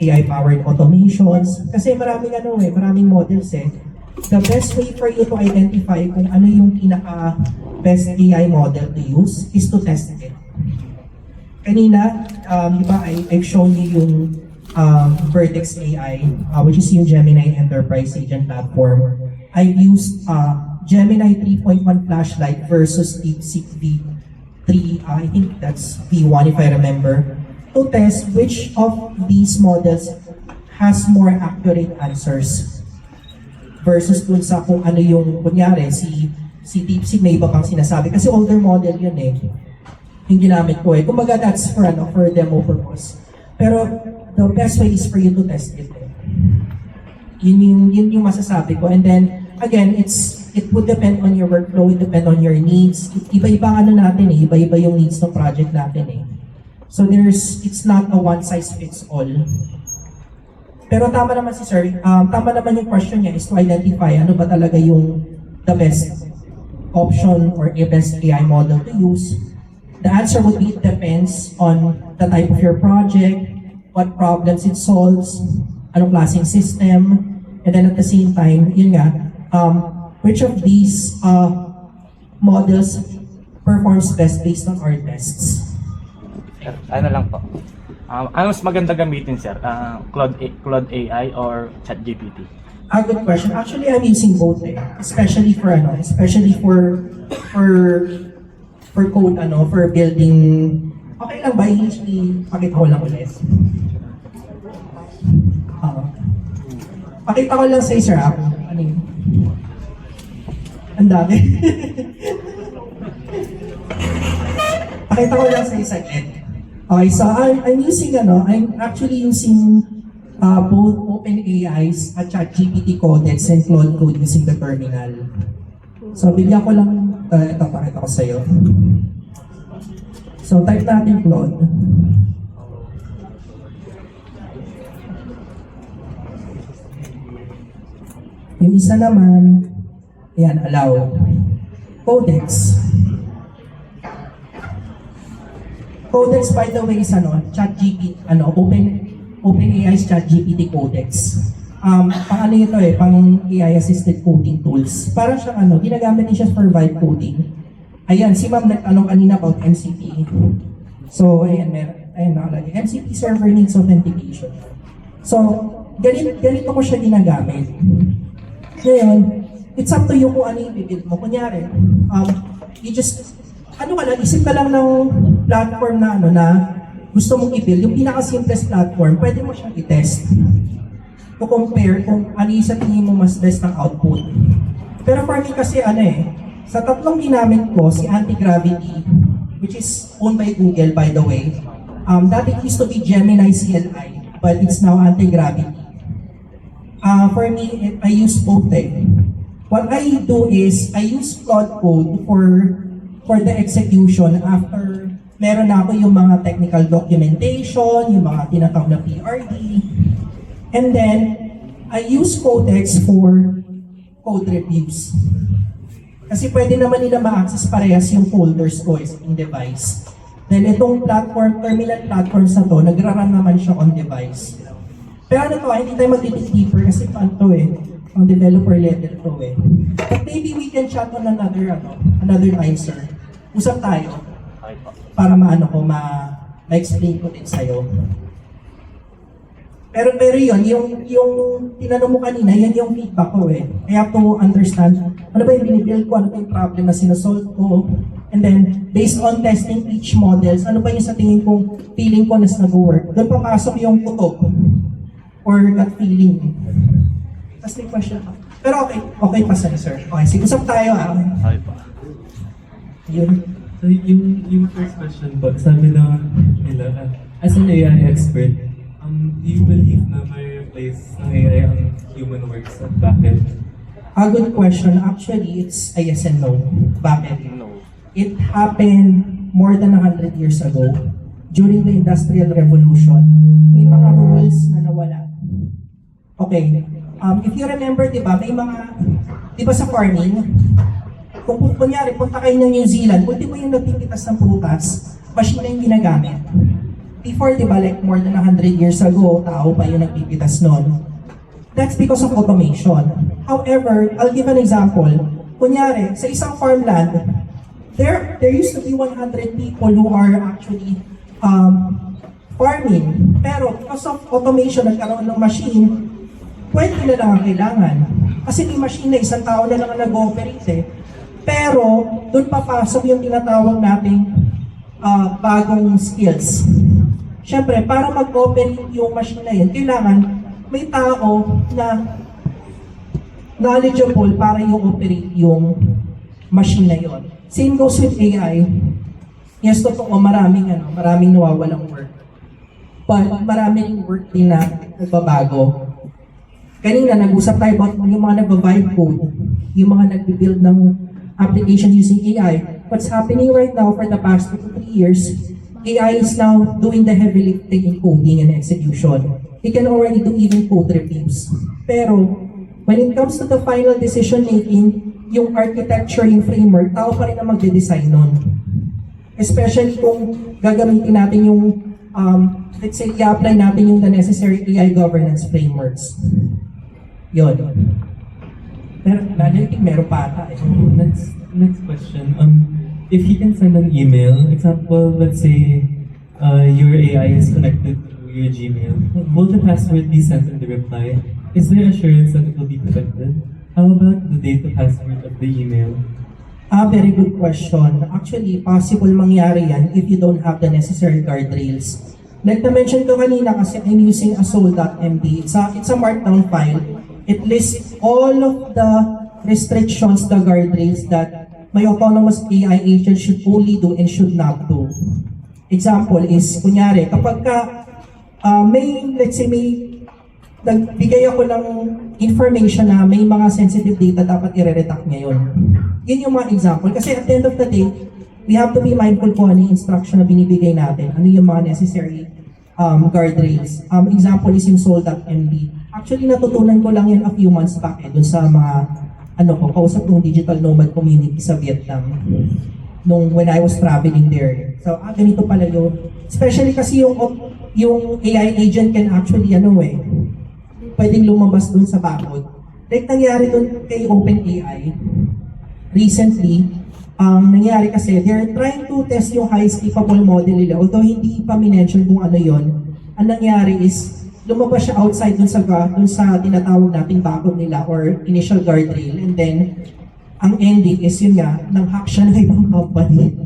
AI-powered automations? Kasi maraming models The best way for you to identify kung ano yung pinaka-best AI model to use is to test it. Kanina, di ba, I've shown you yung Vertex AI, which is yung Gemini Enterprise Agent Platform. I've used Gemini 3.1 Flashlight versus DeepSeek V3, I think that's V1 if I remember, to test which of these models has more accurate answers versus dun sa kung ano yung, kunyari, si DeepSeek may iba pang sinasabi. Kasi older model yun yung ginamit ko Kumbaga that's for demo purpose. Pero the best way is for you to test it Yun yung masasabi ko. And then, again, it's it would depend on your workflow, it depend on your needs. Iba-iba ano natin eh, iba-iba yung needs ng project natin eh. So it's not a one size fits all. Pero tama naman si Sir, tama naman yung question niya is to identify ano ba talaga yung the best option or a best AI model to use. The answer would be it depends on the type of your project, what problems it solves, anong klaseng system, and then at the same time, yun nga, which of these models performs best based on our tests. Sir, ano lang po. Ano mas maganda gamitin, sir? Claude AI or ChatGPT? A good question. Actually, I'm using both eh. Especially for code for building. Okay lang ba? Usually, pakita ko lang ulit. Pakita ko lang sa sir ano yun? Ang dami. Pakita ko lang sa saglit. Okay, so I'm actually using both OpenAI's at ChatGPT Codex and Claude Code using the terminal. So, bigyan ko lang, ito, pakita ko sa'yo. So, type natin Claude. Yung isa naman, ayan, allow. Codex. Codex, by the way, is ChatGPT, OpenAI's ChatGPT Codex. Pang ano ito eh, pang AI-assisted coding tools. Para siyang ginagamit din siya for vibe coding. Ayan, si ma'am nagtanong kanina about MCP. So, ayan, nakalagay. MCP server needs authentication. So, ganito ko siya ginagamit. Ngayon, it's up to you kung ano yung i-build mo. Kunyari, you just, isip ka lang ng platform na gusto mong i-build. Yung pinaka-simplest platform, pwede mo siyang i-test. To compare kung ano yung sa tingin mo mas best ng output. Pero for me kasi sa tatlong ginamit ko, si Anti-Gravity, which is owned by Google by the way, dati it used to be Gemini CLI, but it's now Anti-Gravity. For me, I use both eh. What I do is, I use Claude Code for the execution after meron na ako yung mga technical documentation, yung mga tinatawag na PRD. And then, I use Codex for code reviews. Kasi pwede naman nila ma-access parehas yung folders ko sa aking device. Then itong terminal platforms na to, nagra-run naman siya on device. Pero hindi tayo mag-dig deeper kasi ang developer level to eh. But maybe we can chat on another time, sir. Usap tayo para ma-explain ko din sa'yo. Pero yun, yung tinanong mo kanina, yan yung feedback ko eh. I have to understand, ano ba yung binibuild ko, ano ba yung problem na sinasolve ko, and then, based on testing each models, ano ba yung sa tingin ko, feeling ko na nag-work. Doon papasok yung kutob, or gut feeling. That's the question. Pero okay pa sir. Okay, sige, usap tayo Okay po. Yun. So, yung first question po, sabi na nila, as an AI expert, do you believe na may replace ng AI ang human works at bakit? A good question. Actually, it's a yes and no. Bakit? No. It happened more than 100 years ago. During the Industrial Revolution, may mga rules na nawala. Okay. If you remember, di ba sa farming, kung kunyari, punta kayo ng New Zealand, ultimo yung nagpipitas ng prutas, machine na yung ginagamit. Before, di ba, like more than 100 years ago, tao pa yung nagpipitas nun. That's because of automation. However, I'll give an example. Kunyari, sa isang farmland, there used to be 100 people who are actually farming. Pero because of automation, nagkaroon ng machine, 20 na lang ang kailangan. Kasi may machine na isang tao na lang ang nag-operate eh. Pero, doon papasok yung tinatawag nating bagong skills. Siyempre, para mag-operate yung machine na yun, kailangan may tao na knowledgeable para yung operate yung machine na yun. Same goes with AI. Yes, totoo, maraming nawawalang work. But maraming work din na nagbabago. Kanina, nag-usap tayo about yung mga nagbabibe code. yung mga nagbi-build ng application using AI. What's happening right now for the past 2 to 3 years, AI is now doing the heavy lifting in coding and execution. It can already do even code reviews. Pero, when it comes to the final decision making, yung architecture, yung framework, tao pa rin ang magde-design nun. Especially kung gagamitin natin yung, let's say, i-apply natin yung the necessary AI governance frameworks. Yun. Pero, meron pa ata eh. Next question. If you can send an email, example, let's say your AI is connected to your Gmail, will the password be sent in the reply? Is there assurance that it will be protected? How about the data password of the email? Very good question. Actually, possible mangyari yan if you don't have the necessary guardrails. Like na-mention ko kanina kasi I'm using a soul.md. It's a markdown file. It lists all of the restrictions, the guardrails that my autonomous AI agent should only do and should not do. Example is, kunyari, kapag let's say nagbigay ako ng information na may mga sensitive data dapat i-redact ngayon. Yun yung mga example. Kasi at the end of the day, we have to be mindful kung ano yung instruction na binibigay natin. Ano yung mga necessary guardrails. Example is yung soul.md. Actually, natutunan ko lang yan a few months back dun sa mga kausap ng digital nomad community sa Vietnam when I was traveling there. So, ganito pala yun. Especially kasi yung AI agent can actually, pwedeng lumabas dun sa bakod. Like nangyari dun kay OpenAI, recently, nangyari kasi, they're trying to test yung highest capable model nila, although hindi pa minention kung ano yon. Ang nangyari is, lumabas siya outside dun sa tinatawag nating bakod nila or initial guardrail, and then, ang ending is yun nga, nang-hack siya ng ibang company.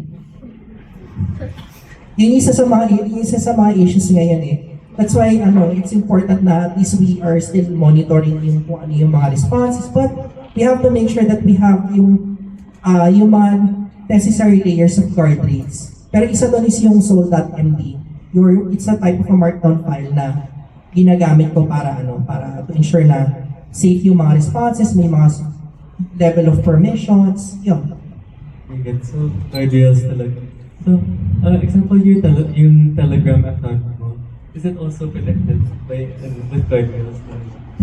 Yun isa sa mga issues ngayon eh. That's why it's important na at least we are still monitoring kung ano yung mga responses, but we have to make sure that we have yung mga necessary layers of guardrails. Pero isa doon is yung soul.md. It's a type of a markdown file na ginagamit ko para to ensure na safe yung mga responses, may mga level of permissions, yun. Very good. So, guardrails talaga. So, example, yung Telegram account mo, is it also protected with guardrails?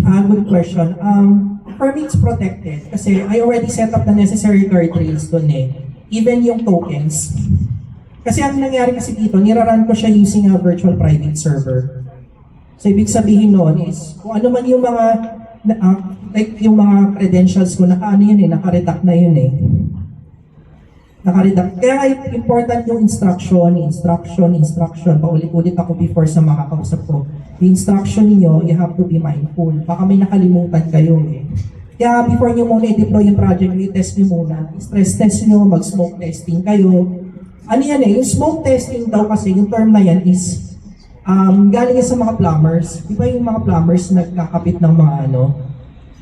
Good question. For me, it's protected kasi I already set up the necessary guardrails doon eh. Even yung tokens. Kasi ang nangyari kasi dito, niraran ko siya using a virtual private server. So, ibig sabihin noon is, kung ano man yung mga, yung mga credentials ko, naka-redact na yun eh. Naka-redact. Kaya important yung instruction. Paulit-ulit ako before sa mga kausap ko. Yung instruction niyo, you have to be mindful. Baka may nakalimutan kayo eh. Kaya before nyo muna i-deploy yung project, i-test nyo muna. Stress test nyo, mag-smoke testing kayo. Ano yan eh, yung smoke testing daw kasi, yung term na yan is, galing yan sa mga plumbers. Di ba yung mga plumbers nagkakapit ng mga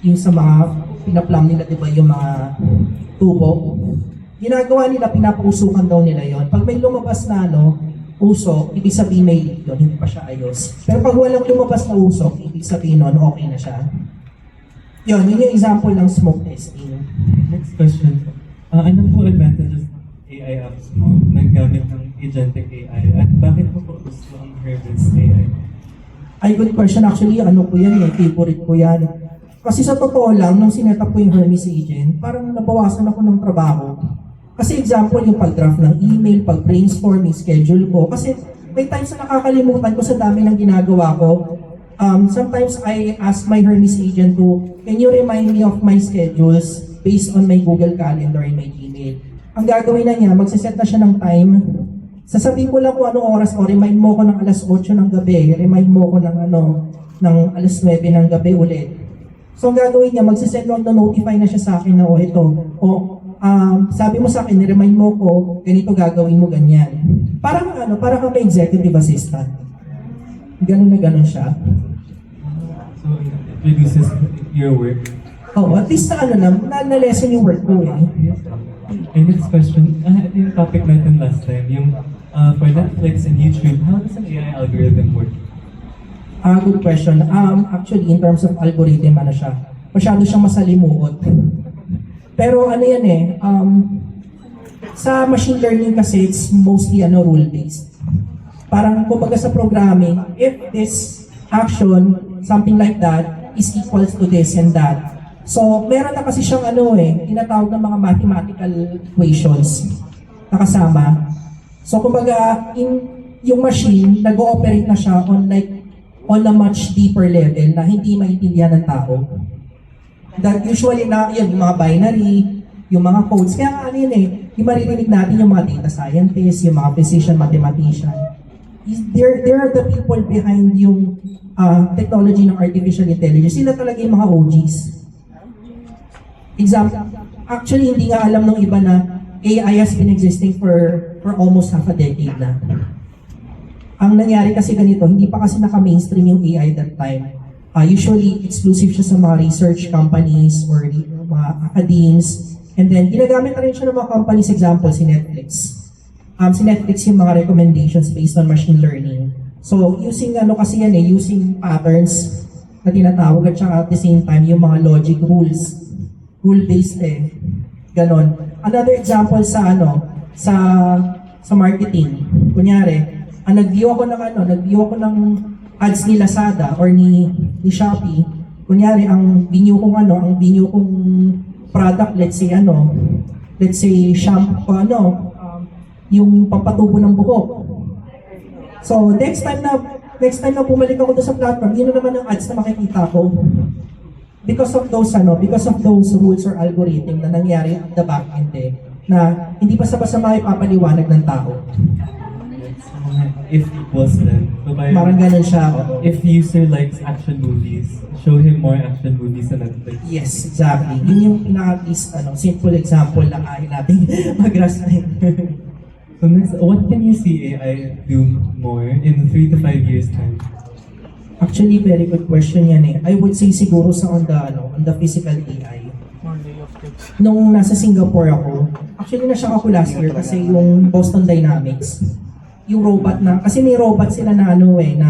yung sa mga pinaplumb nila, di ba yung mga tubo? Ginagawa nila, pinapusukan daw nila yon. Pag may lumabas na usok, ibig sabihin may leak yun, hindi pa siya ayos. Pero pag walang lumabas na usok, ibig sabihin nun, okay na siya. Yun yung example ng smoke testing. Next question. Ano po advantages ng AI apps mo na gamit ng agentic AI? At bakit mo po gusto ang Hermes AI? Ay, good question. Actually, ko yan eh, favorite ko yan. Kasi sa totoo lang, nung sinetap ko yung Hermes agent, parang nabawasan ako ng trabaho. Kasi example, yung pag-draft ng email, pag-brainstorm, yung schedule ko. Kasi may times na nakakalimutan ko sa dami ng ginagawa ko. Sometimes I ask my Hermes agent can you remind me of my schedules based on my Google Calendar and my Gmail? Ang gagawin na niya, magsiset na siya ng time. Sasabihin ko lang kung anong oras o remind mo ko ng alas 8 ng gabi, remind mo ko ng alas 9 ng gabi ulit. So ang gagawin niya, magsisend lang na notify na siya sa akin na sabi mo sa akin, remind mo ko, ganito gagawin mo, ganyan. Parang parang may executive assistant. Ganun na ganun siya. So, it reduces your work. At least na-lesson yung work ko eh. Okay, next question. Ito yung topic natin last time, yung for Netflix and YouTube, how does an AI algorithm work? Good question. Actually, in terms of algorithm, siya? Masyado siyang masalimuot. Pero ano yan sa machine learning kasi it's mostly rule-based. Parang kumbaga sa programming, if this action, something like that, is equals to this and that. So, meron na kasi siyang tinatawag ng mga mathematical equations na kasama. So, kumbaga, yung machine, nag-ooperate na siya on a much deeper level na hindi maintindihan ng tao. That usually yung mga binary, yung mga codes, kaya nga yung maririnig natin yung mga data scientists, yung mga physician, mathematician. There are the people behind yung technology ng artificial intelligence. Sila talaga yung mga OGs. Actually, hindi nga alam ng iba na AI has been existing for almost half a decade na. Ang nangyari kasi ganito, hindi pa kasi naka-mainstream yung AI that time. Usually, exclusive siya sa mga research companies or mga academies. And then, ginagamit na rin siya ng mga companies, example, si Netflix. Si Netflix yung mga recommendations based on machine learning. So, using using patterns na tinatawag at saka at the same time, yung mga logic rules. Rule-based ganon. Another example sa marketing. Kunyari, nag-view ako ng ads ni Lazada or ni Shopee. Kunyari, ang binyo kong product, let's say shampoo, yung pampatubo ng buhok. So, next time na bumalik ako doon sa platform, yun na naman ang ads na makikita ko. Because of those rules or algorithm na nangyari at the back end na hindi basta-basta maipapaliwanag ng tao. If equals then. So Parang ganun siya. if user likes action movies, show him more action movies sa Netflix. Yes, exactly. Yun yung pinaka-least simple example na kaya natin mag-grasp na yun. So next, what can you see AI do more in 3 to 5 years time? Actually, very good question yan I would say siguro on the physical AI. Nung nasa Singapore ako, actually na-shock ako last year kasi yung Boston Dynamics, yung robot kasi may robot sila na AI,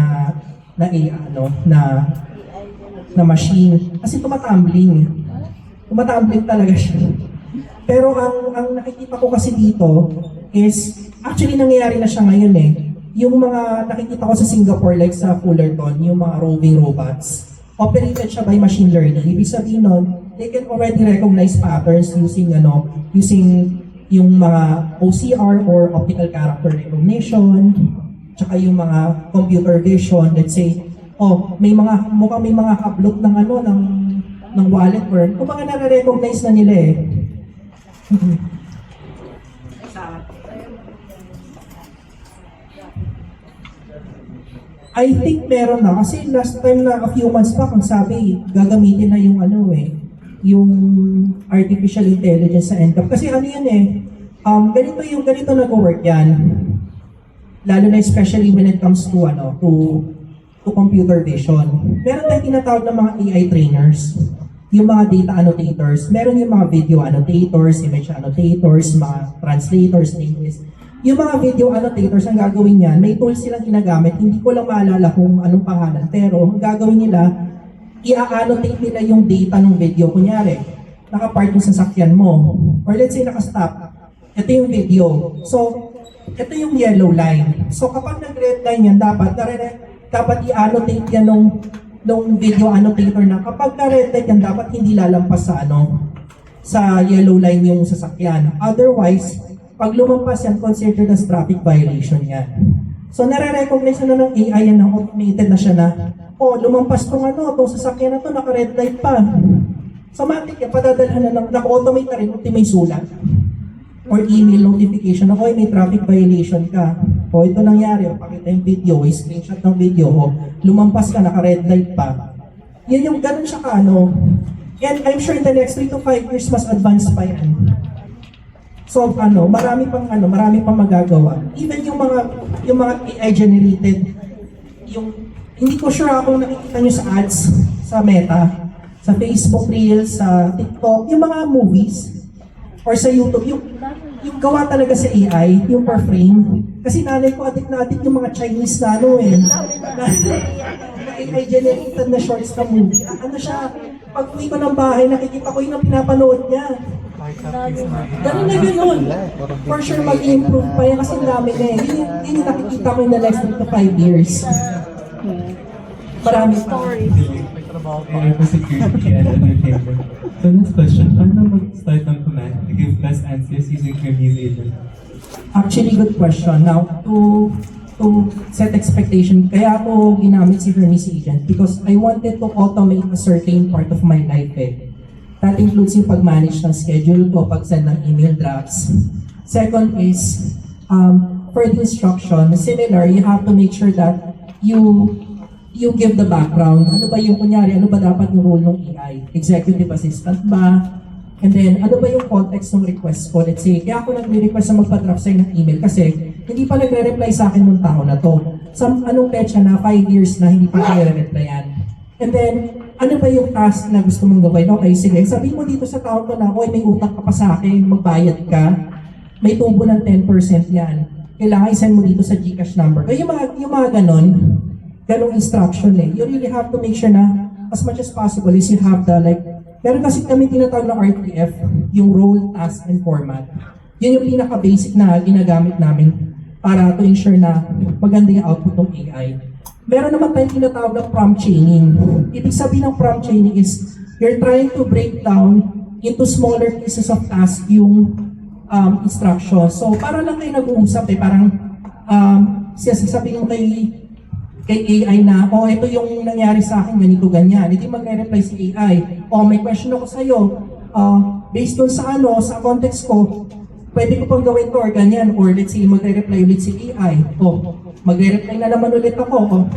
na machine. Kasi tumatumbling talaga siya. Pero ang nakikita ko kasi dito is, actually nangyayari na siya ngayon yung mga nakikita ko sa Singapore, like sa Fullerton, yung mga roving robots, operated siya by machine learning. Ibig sabihin nun, they can already recognize patterns using yung mga OCR or optical character recognition, tsaka yung mga computer vision. Let's say, mukhang may mga hablot ng wallet or kumbaga nare-recognize na nila I think meron na kasi last time na a few months back ang sabi gagamitin na yung yung artificial intelligence sa NCAP kasi ganito nag-work yan, lalo na especially when it comes to to computer vision. Meron tayong tinatawag ng mga AI trainers, yung mga data annotators, meron yung mga video annotators, image annotators, mga translators, linguists. Yung mga video annotators, ang gagawin niyan, may tools silang ginagamit, hindi ko lang maalala kung anong pangalan, pero ang gagawin nila, i-annotate nila yung data ng video. Kunyari, naka-park yung sasakyan mo, or let's say naka-stop, ito yung video. So, ito yung yellow line. So, kapag nag-red line yan, dapat i-annotate yan nung video annotator na kapag ka-red line yan, dapat hindi lalampas sa yellow line yung sasakyan. Otherwise, pag lumampas yan, considered as traffic violation yan. So, nare-recognize na ng AI yan, automated na siya na, lumampas tong sasakyan na to, naka-red light pa. So, matik yan, padadalhan na naka-automate na rin, may sulat. Or email notification, may traffic violation ka. Ito nangyari, pakita yung video, screenshot ng video, lumampas ka, naka-red light pa. Yan yung ganun siya And I'm sure in the next 3 to 5 years, mas advanced pa yan. So marami pang magagawa. Even yung mga AI generated, hindi ko sure kung nakikita nyo sa ads, sa Meta, sa Facebook Reels, sa TikTok, yung mga movies, or sa YouTube, yung gawa talaga sa AI, yung per frame. Kasi nanay ko adik yung mga Chinese na AI generated na shorts na movie. Siya, pag uwi ko ng bahay, nakikita ko yung pinapanood niya. Ganun na yun. For sure, mag-improve pa yan kasi ang dami na eh. Yun yung nakikita ko in the next 3 to 5 years. Marami pa. AI for security and entertainment. So next question, paano mag-start ng command to give best answers using Hermes agent? Actually, good question. Now, to set expectation, kaya ako ginamit si Hermes Agent because I wanted to automate a certain part of my life eh. That includes yung pag-manage ng schedule ko, pag-send ng email drafts. Second is, for the instruction, similar, you have to make sure that you give the background. Ano ba yung kunyari, ano ba dapat yung role ng AI? Executive assistant ba? And then, ano ba yung context ng request ko? Let's say, kaya ako nagre-request na magpa-draft sa'yo ng email kasi hindi pa nagre-reply sa akin ng tao na to. Anong petsa na, 5 years na hindi pa nagre-replyan. And then, ano ba yung task na gusto mong gawin? Okay, sige, sabihin mo dito sa tao ko na, oy, may utang ka pa sa akin, magbayad ka, may tubo ng 10% yan. Kailangan i-send mo dito sa GCash number. Kaya yung mga ganong instruction eh. You really have to make sure na, as much as possible is you have the meron kasi kami tinatawag na RTF, yung role, task, and format. Yun yung pinaka-basic na ginagamit namin para to ensure na maganda yung output ng AI. Meron naman tayong tinatawag na prompt chaining. Ibig sabihin ng prompt chaining is you're trying to break down into smaller pieces of task yung instructions. So, para lang kayo nag-uusap eh, parang sasabihin mo kay AI na, ito yung nangyari sa akin, ganito, ganyan. Hindi magre-reply si AI. May question ako sa'yo. Based on sa sa context ko, pwede ko pang gawin to or ganyan. Or let's say, magre-reply ulit si AI. Magre-reply na naman ulit ako.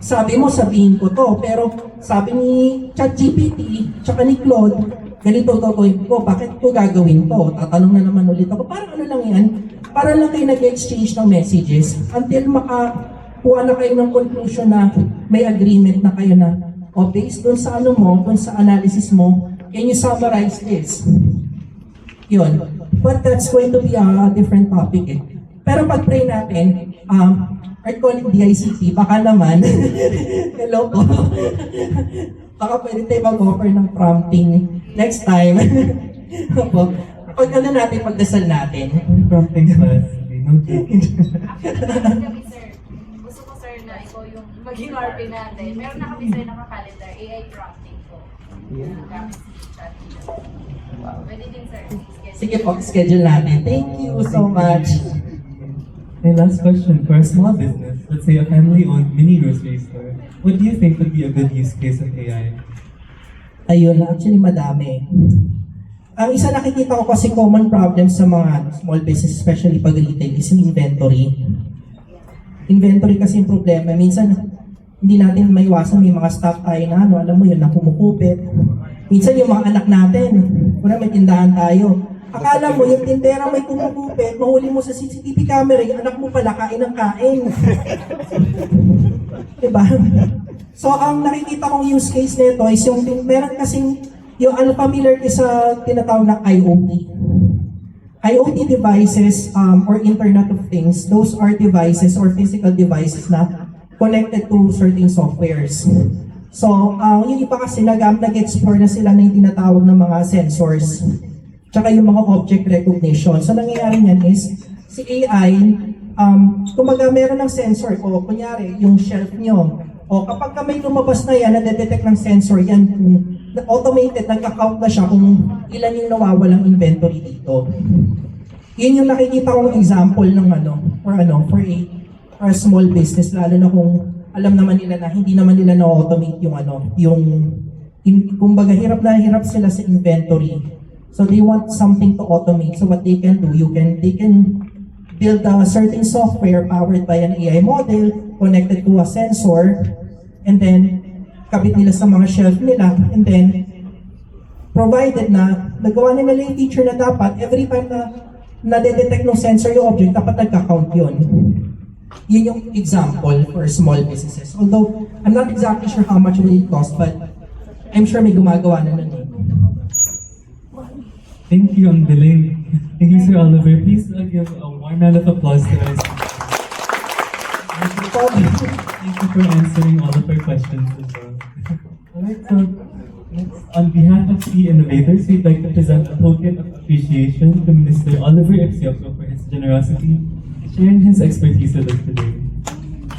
Sabi mo, sabihin ko to. Pero sabi ni ChatGPT, tsaka ni Claude, ganito gagawin ko. Bakit ko gagawin to? Tatanong na naman ulit ako. Parang ano lang yan? Para lang kayo nag-exchange ng messages until kuha na kayo ng conclusion na may agreement na kayo na based dun sa dun sa analysis mo, can you summarize this? Yun. But that's going to be a different topic eh. Pero pag-pray natin, Art calling DICT, baka naman, hello po, baka pwede tayo mag-offer ng prompting next time. Pag natin, pagdasal natin. Prompting class. Kami, sir. Gusto ko, sir, na ikaw yung maging RP natin. Meron na kami, sir, naka-calendar, AI prompting ko. Gamit si chat. Pwede din, sir. Sige po, schedule natin. Thank you so much. My last question, for a small business, let's say a family-owned mini grocery store, what do you think would be a good use case of AI? Ayun, actually madami. Ang isa nakikita ko kasi common problem sa mga small business, especially pag retail, is yung inventory. Inventory kasi yung problema. Minsan, hindi natin maiwasan may mga staff tayo na, alam mo yun, na kumukupit. Minsan yung mga anak natin, kuna may tindahan tayo. Akala mo yung tindera may kumukupit, mahuli mo sa CCTV camera, yung anak mo pala kain ng kain. Diba? So, ang nakikita kong use case nito is yung meron kasing yung familiar ka sa tinatawag na IoT. IoT devices or Internet of Things, those are devices or physical devices na connected to certain softwares. So, yung iba kasi nag-explore na sila na yung tinatawag ng mga sensors, tsaka yung mga object recognition. So, nangyayari niyan is, si AI, kumbaga meron ng sensor, o kunyari, yung shelf nyo, o kapag may lumabas na yan, nadedetect ng sensor yan, kung automated, nagka-count na siya kung ilan yung nawawalang inventory dito. Yun yung nakikita kong example ng for a small business, lalo na kung alam naman nila na hindi naman nila na-automate kumbaga hirap na hirap sila sa inventory. So they want something to automate. So what they can do, they can build a certain software powered by an AI model connected to a sensor, and then kabit nila sa mga shelf nila, and then provided na nagawa nila yung feature na dapat every time na nadedetect ng sensor yung object, dapat nagka-count yun. Yun yung example for small businesses. Although, I'm not exactly sure how much will it cost, but I'm sure may gumagawa na nun. Thank you, ang galing. Thank you, Sir Oliver. Please give a warm round of applause to us. Thank you for answering all of our questions as well. Alright, so On behalf of C Innovators, we'd like to present a token of appreciation to Mr. Oliver Ipsioko for his generosity in sharing his expertise with us today.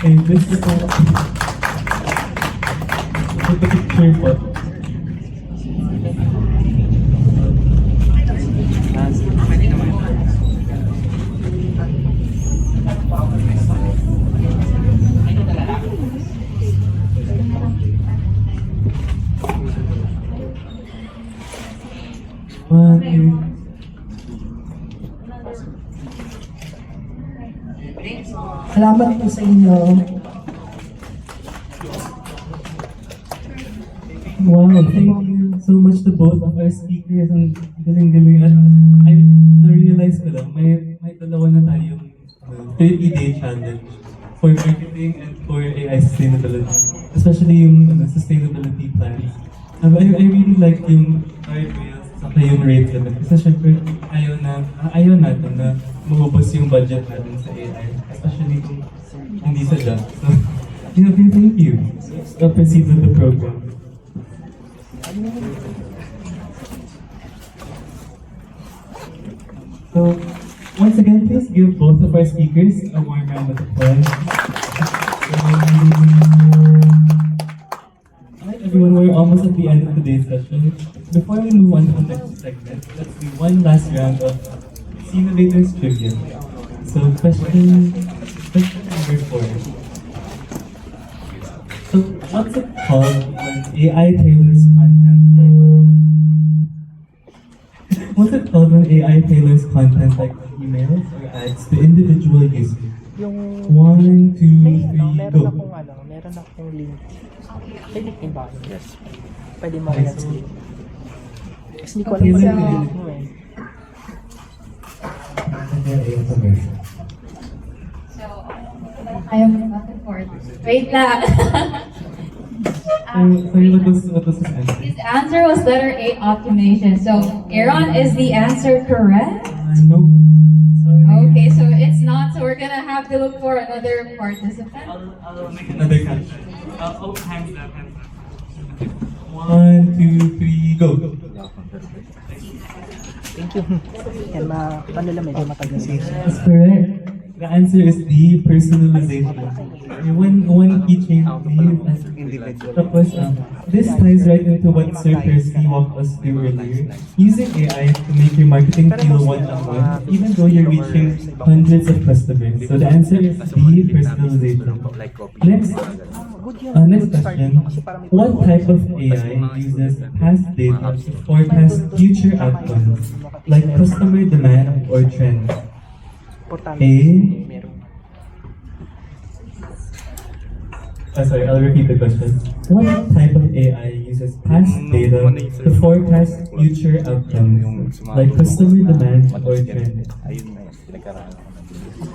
And this is a picture po. One, two. Salamat po sa inyo. Wow, thank you so much to both of our speakers. Ang galing-galing. At I na-realize ko lang, may dalawa na tayong 30-day challenge for marketing and for AI sustainability. Especially yung sustainability plans. I really like yung guardrails saka yung rate limit. Kasi syempre, ayaw natin na maubos yung budget natin sa AI. Especially kung hindi sadya. So, thank you. I'll proceed with the program. So, once again, please give both of our speakers a warm round of applause. Alright, everyone, we're almost at the end of today's session. Before we move on to the next segment, let's do one last round of C Innovators Trivia. So, question number 4. So, what's it called when AI tailors content? What's it called when AI tailors content like emails or ads to individual users? Yung 1, 2, 3, meron go. akong link. Pwede ko ba? Yes. Pwede mo yan sa link. Kasi hindi ko alam kung ano yung link mo eh. So, ayaw mo back and forth. Wait lang. Sorry, what was his answer? His answer was letter A, automation. So, Aaron, is the answer correct? Nope. Sorry. Okay, so it's not. So we're gonna have to look for another participant. I'll make another count. Hands up, hands up. 1, 2, 3, go. Thank you. Yan, paano lang medyo matagal. That's correct. The answer is D, personalization. One key change. Tapos, this ties right into what Sir Percy walked us through earlier. Using AI to make your marketing feel one-on-one, even though you're reaching hundreds of customers. So the answer is D, personalization. Next question. What type of AI uses past data to forecast future outcomes, like customer demand or trends? Sorry, I'll repeat the question. What type of AI uses past data to forecast future outcomes, like customer demand or trends?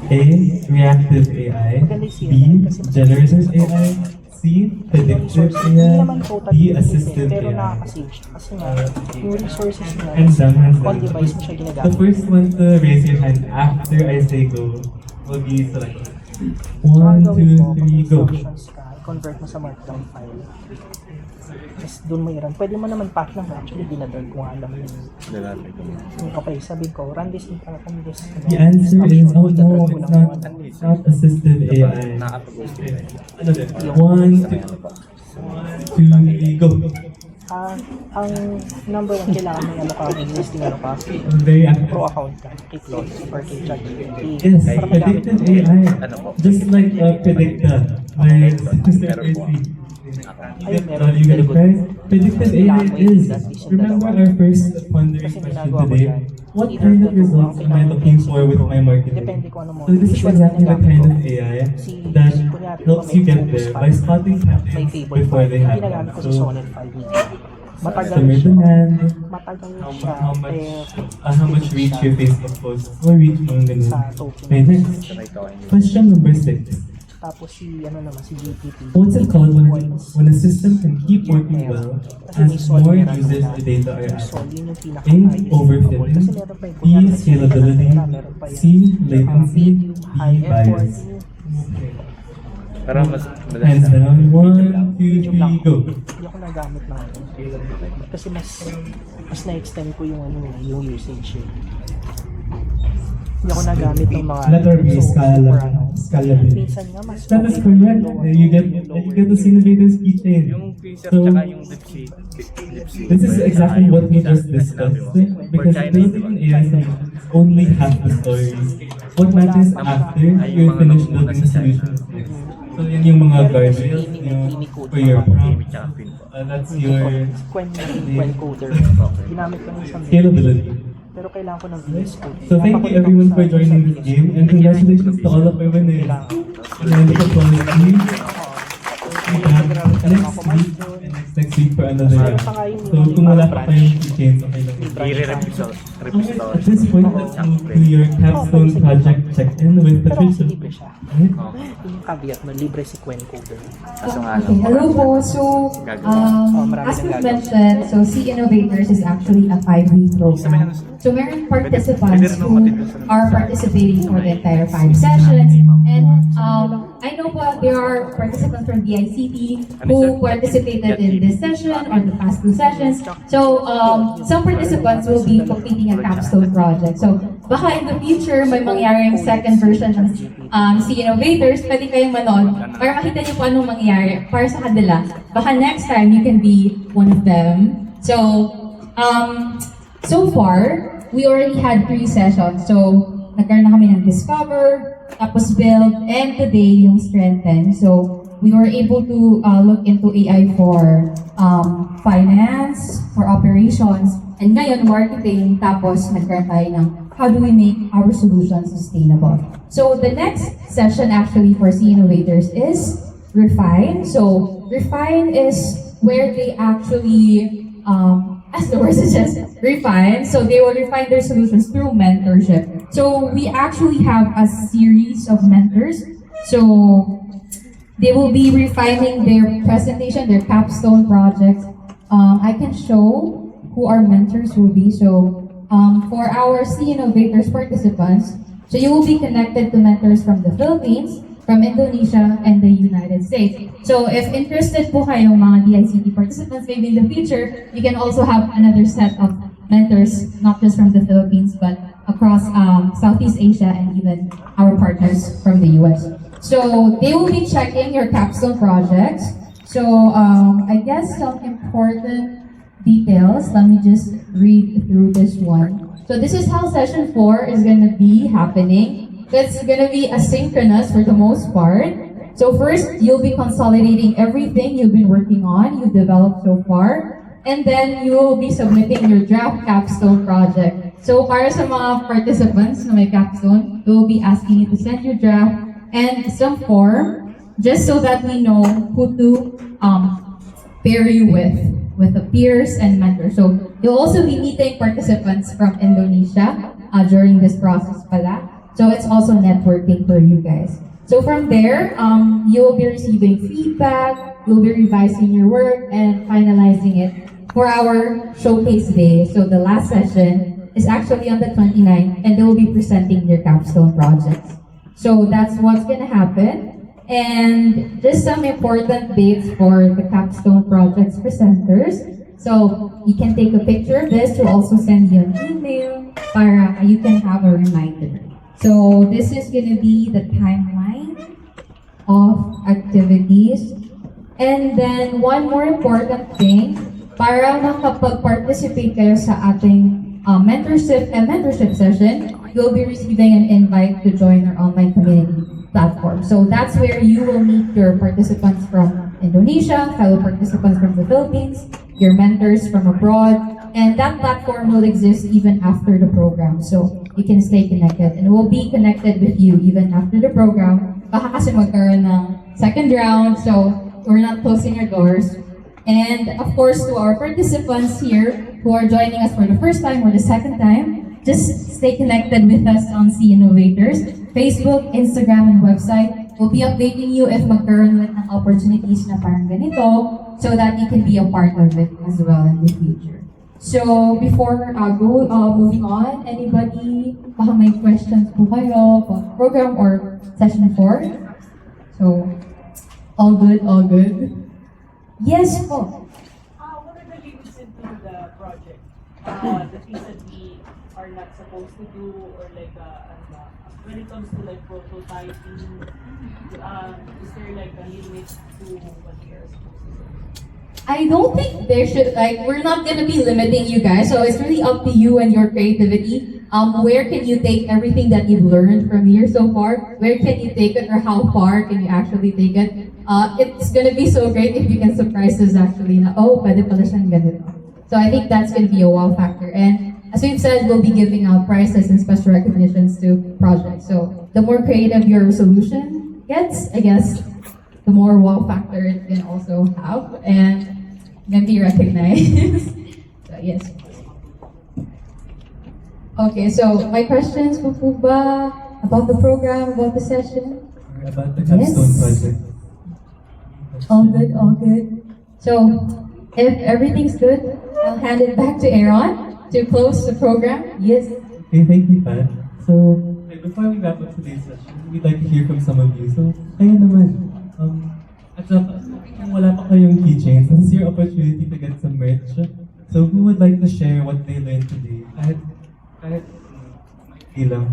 A. Reactive AI. B. Generative AI. C. Predictive AI. D. Assistive Pero AI. nakaka-save siya. Kasi nga, yung resources niya, Hands down, hands on down. device mo siya The ginagamit. first one to raise your hand after I say go will be selected. 1, 2, 3, go. Convert mo sa markdown file. Tapos doon mo i-run. Pwede mo naman pack lang. Actually, dinadrag ko nga alam yun. Okay, sabihin ko, run this in this. The answer is, oh no, it's not assistive AI. Another. 1, 2, 3, go. Ang number one, kailangan may ano ka, may listing ano ka, Very active. pro account ka, kay Claude or kay ChatGPT. Yes, predictive AI. Just like Predicta by Mr. Percy. You get a prize? Predictive AI is. Remember our first pondering question today? What kind of results am I looking for with my marketing? Depende kung ano mo. So this is exactly the kind of AI that helps you get there by spotting may patterns table before they file. happen. Ginagamit ko sa So, solid file niya. Matagal customer siya. demand, Matagal how siya. much reach your Facebook post or reach mga ganun. Sa token. Okay, next. Question number 6. Tapos si ano naman si GPT. What's it called when a system can keep working well as more users the data are So, added? yun yung pinaka A. Overfitting. B. Scalability. C. Latency. D. Bias. Para mas Hands down. 1, 2, YouTube lang go. Hindi ako nagamit ng ano. Kasi mas na-extend ko yung ano, yung usage eh. Hindi ako nagamit ng mga Letter B, or ano. scalability. Minsan nga mas That is okay correct. yung You get the Innovators keychain. Yung Pixar So, tsaka yung Lipsy. this is exactly what we just discussed. Because building an AI solution is only half the story. What matters after you finish building the solution. So yan yung mga guardrails for your prompt. That's your Quen Coder. Ginamit ko ng isang scalability. pero kailangan ko ng VS Code. So thank you everyone for joining this game and congratulations to all of our winners. And the quality. Next week for another round. So kung wala pa kayong keychains, okay lang. I-re-restore. At this point, let's move to your capstone project check-in with Pero Patricia. libre siya. Right? Yung caveat mo, libre si Quen Coder. Kaso nga Okay, hello po. So, as we've mentioned, so C Innovators is actually a 5-week program. So, meron participants who are participating for the entire 5 sessions. And I know po there are participants from DICT who participated in this session or the past 2 sessions. So, some participants will be completing a capstone project. So, baka in the future, may mangyaring second version ng C Innovators, pwede kayong manood para makita niyo po anong mangyayari para sa kanila. Baka next time, you can be one of them. So, so far, we already had 3 sessions. So, nagkaroon na kami ng Discover, tapos Build, and today yung Strengthen. So, we were able to look into AI for finance, for operations, and ngayon marketing, tapos nagkaroon tayo ng how do we make our solutions sustainable. So, the next session actually for C Innovators is Refine. So, Refine is where they actually as the word suggests, refine. So they will refine their solutions through mentorship. So we actually have a series of mentors. So they will be refining their presentation, their capstone projects. I can show who our mentors will be. So for our C Innovators participants, so you will be connected to mentors from the Philippines, from Indonesia, and the United States. So if interested po kayong mga DICT participants, maybe in the future, you can also have another set of mentors, not just from the Philippines, but across Southeast Asia and even our partners from the US. So they will be checking your capstone projects. So I guess some important details, let me just read through this one. So this is how session 4 is going to be happening. It's gonna be asynchronous for the most part. So first, you'll be consolidating everything you've been working on, you've developed so far, and then you will be submitting your draft capstone project. So para sa mga participants na may capstone, we'll be asking you to send your draft and some form, just so that we know who to pair you with the peers and mentors. So you'll also be meeting participants from Indonesia during this process pala. So it's also networking for you guys. So from there, you will be receiving feedback, you'll be revising your work and finalizing it for our showcase day. So the last session is actually on the 29th and they will be presenting their capstone projects. So that's what's gonna happen. And just some important dates for the capstone projects presenters. So you can take a picture of this to also send you an email para you can have a reminder. So this is going to be the timeline of activities. And then one more important thing, para makapag-participate kayo sa ating mentorship session, you'll be receiving an invite to join our online community platform. So that's where you will meet your participants from Indonesia, fellow participants from the Philippines, your mentors from abroad, and that platform will exist even after the program. So you can stay connected and we'll be connected with you even after the program. Baka kasi magkaroon ng second round, so we're not closing our doors. And of course, to our participants here who are joining us for the first time or the second time, just stay connected with us on C Innovators, Facebook, Instagram, and website. We'll be updating you if magkaroon ulit ng opportunities na parang ganito so that you can be a part of it as well in the future. So, before moving on, anybody, baka may questions po kayo about program or session 4? So, all good, all good? Yes po. What are the limits into the project? The things that we are not supposed to do, or like when it comes to like prototyping, is there like a limit to what we are supposed to do? I don't think there should, like, we're not gonna be limiting you guys, so it's really up to you and your creativity. Where can you take everything that you've learned from here so far? Where can you take it, or how far can you actually take it? It's gonna be so great if you can surprise us actually na, oh, pwede pala siyang ganito. So I think that's gonna be a wow factor. And as we've said, we'll be giving out prizes and special recognitions to projects. So the more creative your solution gets, I guess, the more wow factor it can also have and can be recognized. So yes. Okay, so my questions po ba about the program, about the session? About the capstone Yes. project. All good, all good. So if everything's good, I'll hand it back to Aaron to close the program. Yes. Okay, thank you, Pat. So, before we wrap up today's session, we'd like to hear from some of you. So, kayo naman. At saka, kung wala pa kayong keychains, this is your opportunity to get some merch. So, who would like to share what they learned today? Kahit ilang.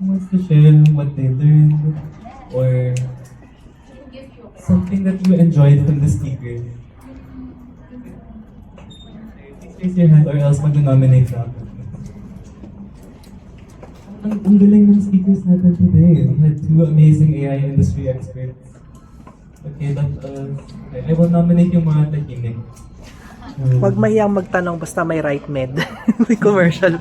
Who wants to share what they learned? Or something that you enjoyed from the speaker? Please raise your hand or else mag-nominate na ako. Ang galing ng speakers natin today. We had two amazing AI industry experts. Okay, I will nominate yung mga takinig. Huwag mahiyang magtanong basta may right med. May commercial.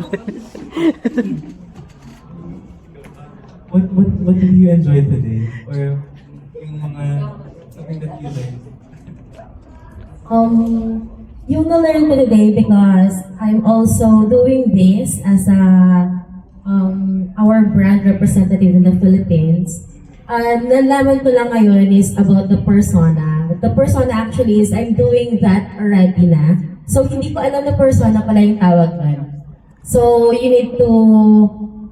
What did you enjoy today? Or yung mga something that you learned? Yung na-learn ko today because I'm also doing this as our brand representative in the Philippines. Nalaman ko lang ngayon is about the persona. The persona actually is I'm doing that already na. So hindi ko alam na persona pala yung tawag nun. So you need to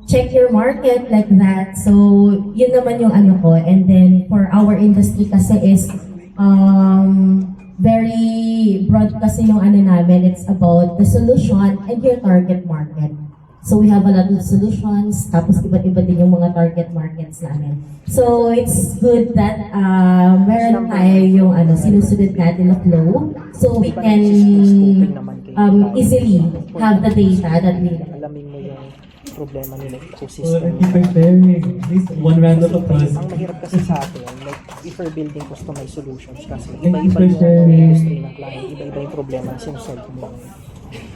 check your market like that. So yun naman yung ano ko. And then for our industry kasi is very broad kasi yung ano namin. It's about the solution and your target market. So we have a lot of solutions, tapos iba't-iba din yung mga target markets namin. So it's good that meron tayo yung sinusunod natin na flow, so we can easily have the data that we need. Alamin mo yung problema nila, Well, ecosystem. thank you for sharing. At least one round of applause. Ang mahirap kasi sa atin, like, if we're building customized solutions kasi Thank you iba-iba for yung sharing. industry ng client, iba-iba yung problema na sinusolve mo.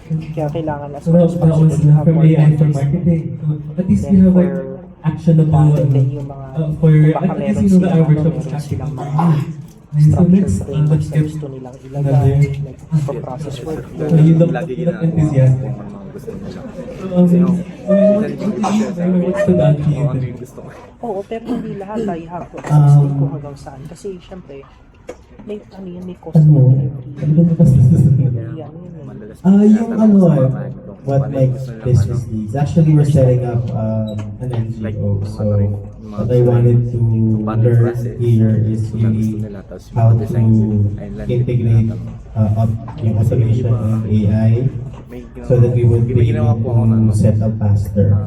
Kaya kailangan as So much as that was possible have from more AI for context. marketing. At least Then you have like for actionable then yung mga for baka at least meron you know that our silang workshop is meron actionable silang for mga you. And so structured let's frameworks na get gusto nilang another. ilagay, like for process work. So you look enthusiastic. So what stood out to you today? Oo, pero hindi lahat ay have to explain ko hanggang saan. Kasi syempre, may may cost Ano? na What makes business needs. Actually, we're setting up an NGO. So, what I wanted to learn here is really how to integrate up yung automation and AI so that we would be able to set up faster.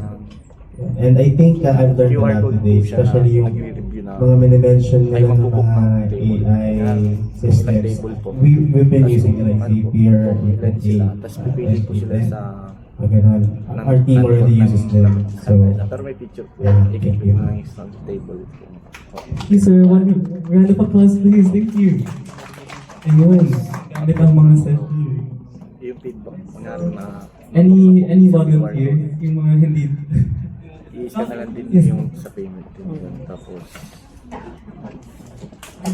And I think I've learned a lot today, especially yung mga mini-mention nila ng mga AI systems. We've been using it like Zapier, ganun. Our team already uses them. So, yeah, thank you. Okay, sir, one round of applause please. Thank you. Ayun, gamit ang mga selfie. Yung feedback, Any volunteer? Yung mga hindi. i-scan na lang din Yes. yung sa payment yun. Tapos,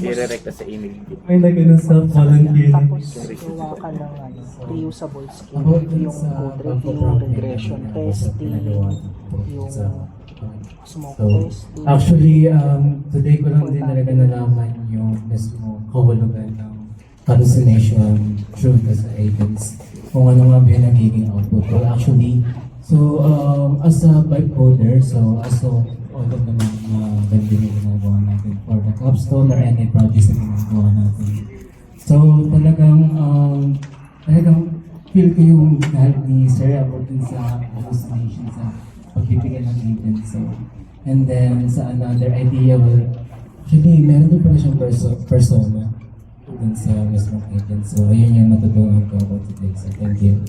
i-redirect sa email. May nag self-volunteer. Tapos, gawa ka ng reusable skill, yung code review, regression testing, yung smoke testing. Actually, today ko lang din talaga nalaman yung mismo kahulugan ng hallucination through sa agents. Kung ano nga ba yung nagiging output. Well, actually, so as a bytecoder, so as of all of the mga ganda na ginagawa natin for the capstone or any projects na ginagawa natin. So talagang feel ko yung lahat ni Sir about dun sa hallucination sa pagbibigay ng agent. So, and then sa another idea, well, actually, meron din pala siyang persona dun sa mismong agent. So, ayun yung natutunan ko about today. So, thank you.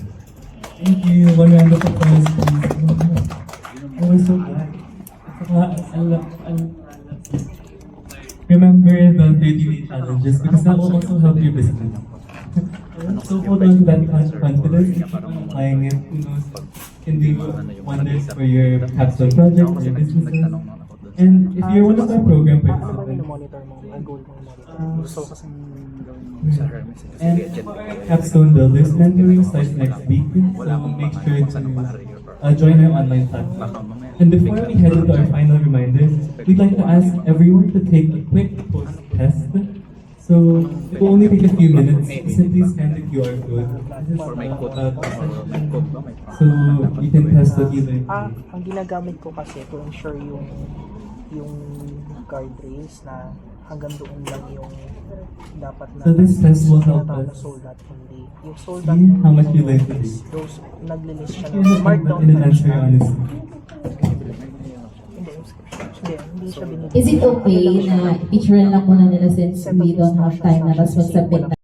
Thank you. One round of applause, please. Oh, we're so glad. Remember the 30-day challenges because that will also help your business. So hold on to that confidence, keep on applying it. Who knows, can do wonders for your capstone project, for your businesses. And if you're one of our program participants, monitor mo, ang goal mo monitor. Gusto ko kasi and capstone builders mentoring starts next week, so make sure to join our online platform. And before we head into our final reminders, we'd like to ask everyone to take a quick post-test. So it will only take a few minutes. Simply scan the QR code. So you can test what you learned. Ang ginagamit ko kasi to ensure yung guardrails na hanggang doon lang yung dapat na. So this test will help us sold out only. Yung sold see out how much you learned today. those naglilist siya You ng markdown. in an answer honestly. Hindi siya binibigay. Is it okay na i-picture lang muna nila since we don't have time na tapos mag-submit na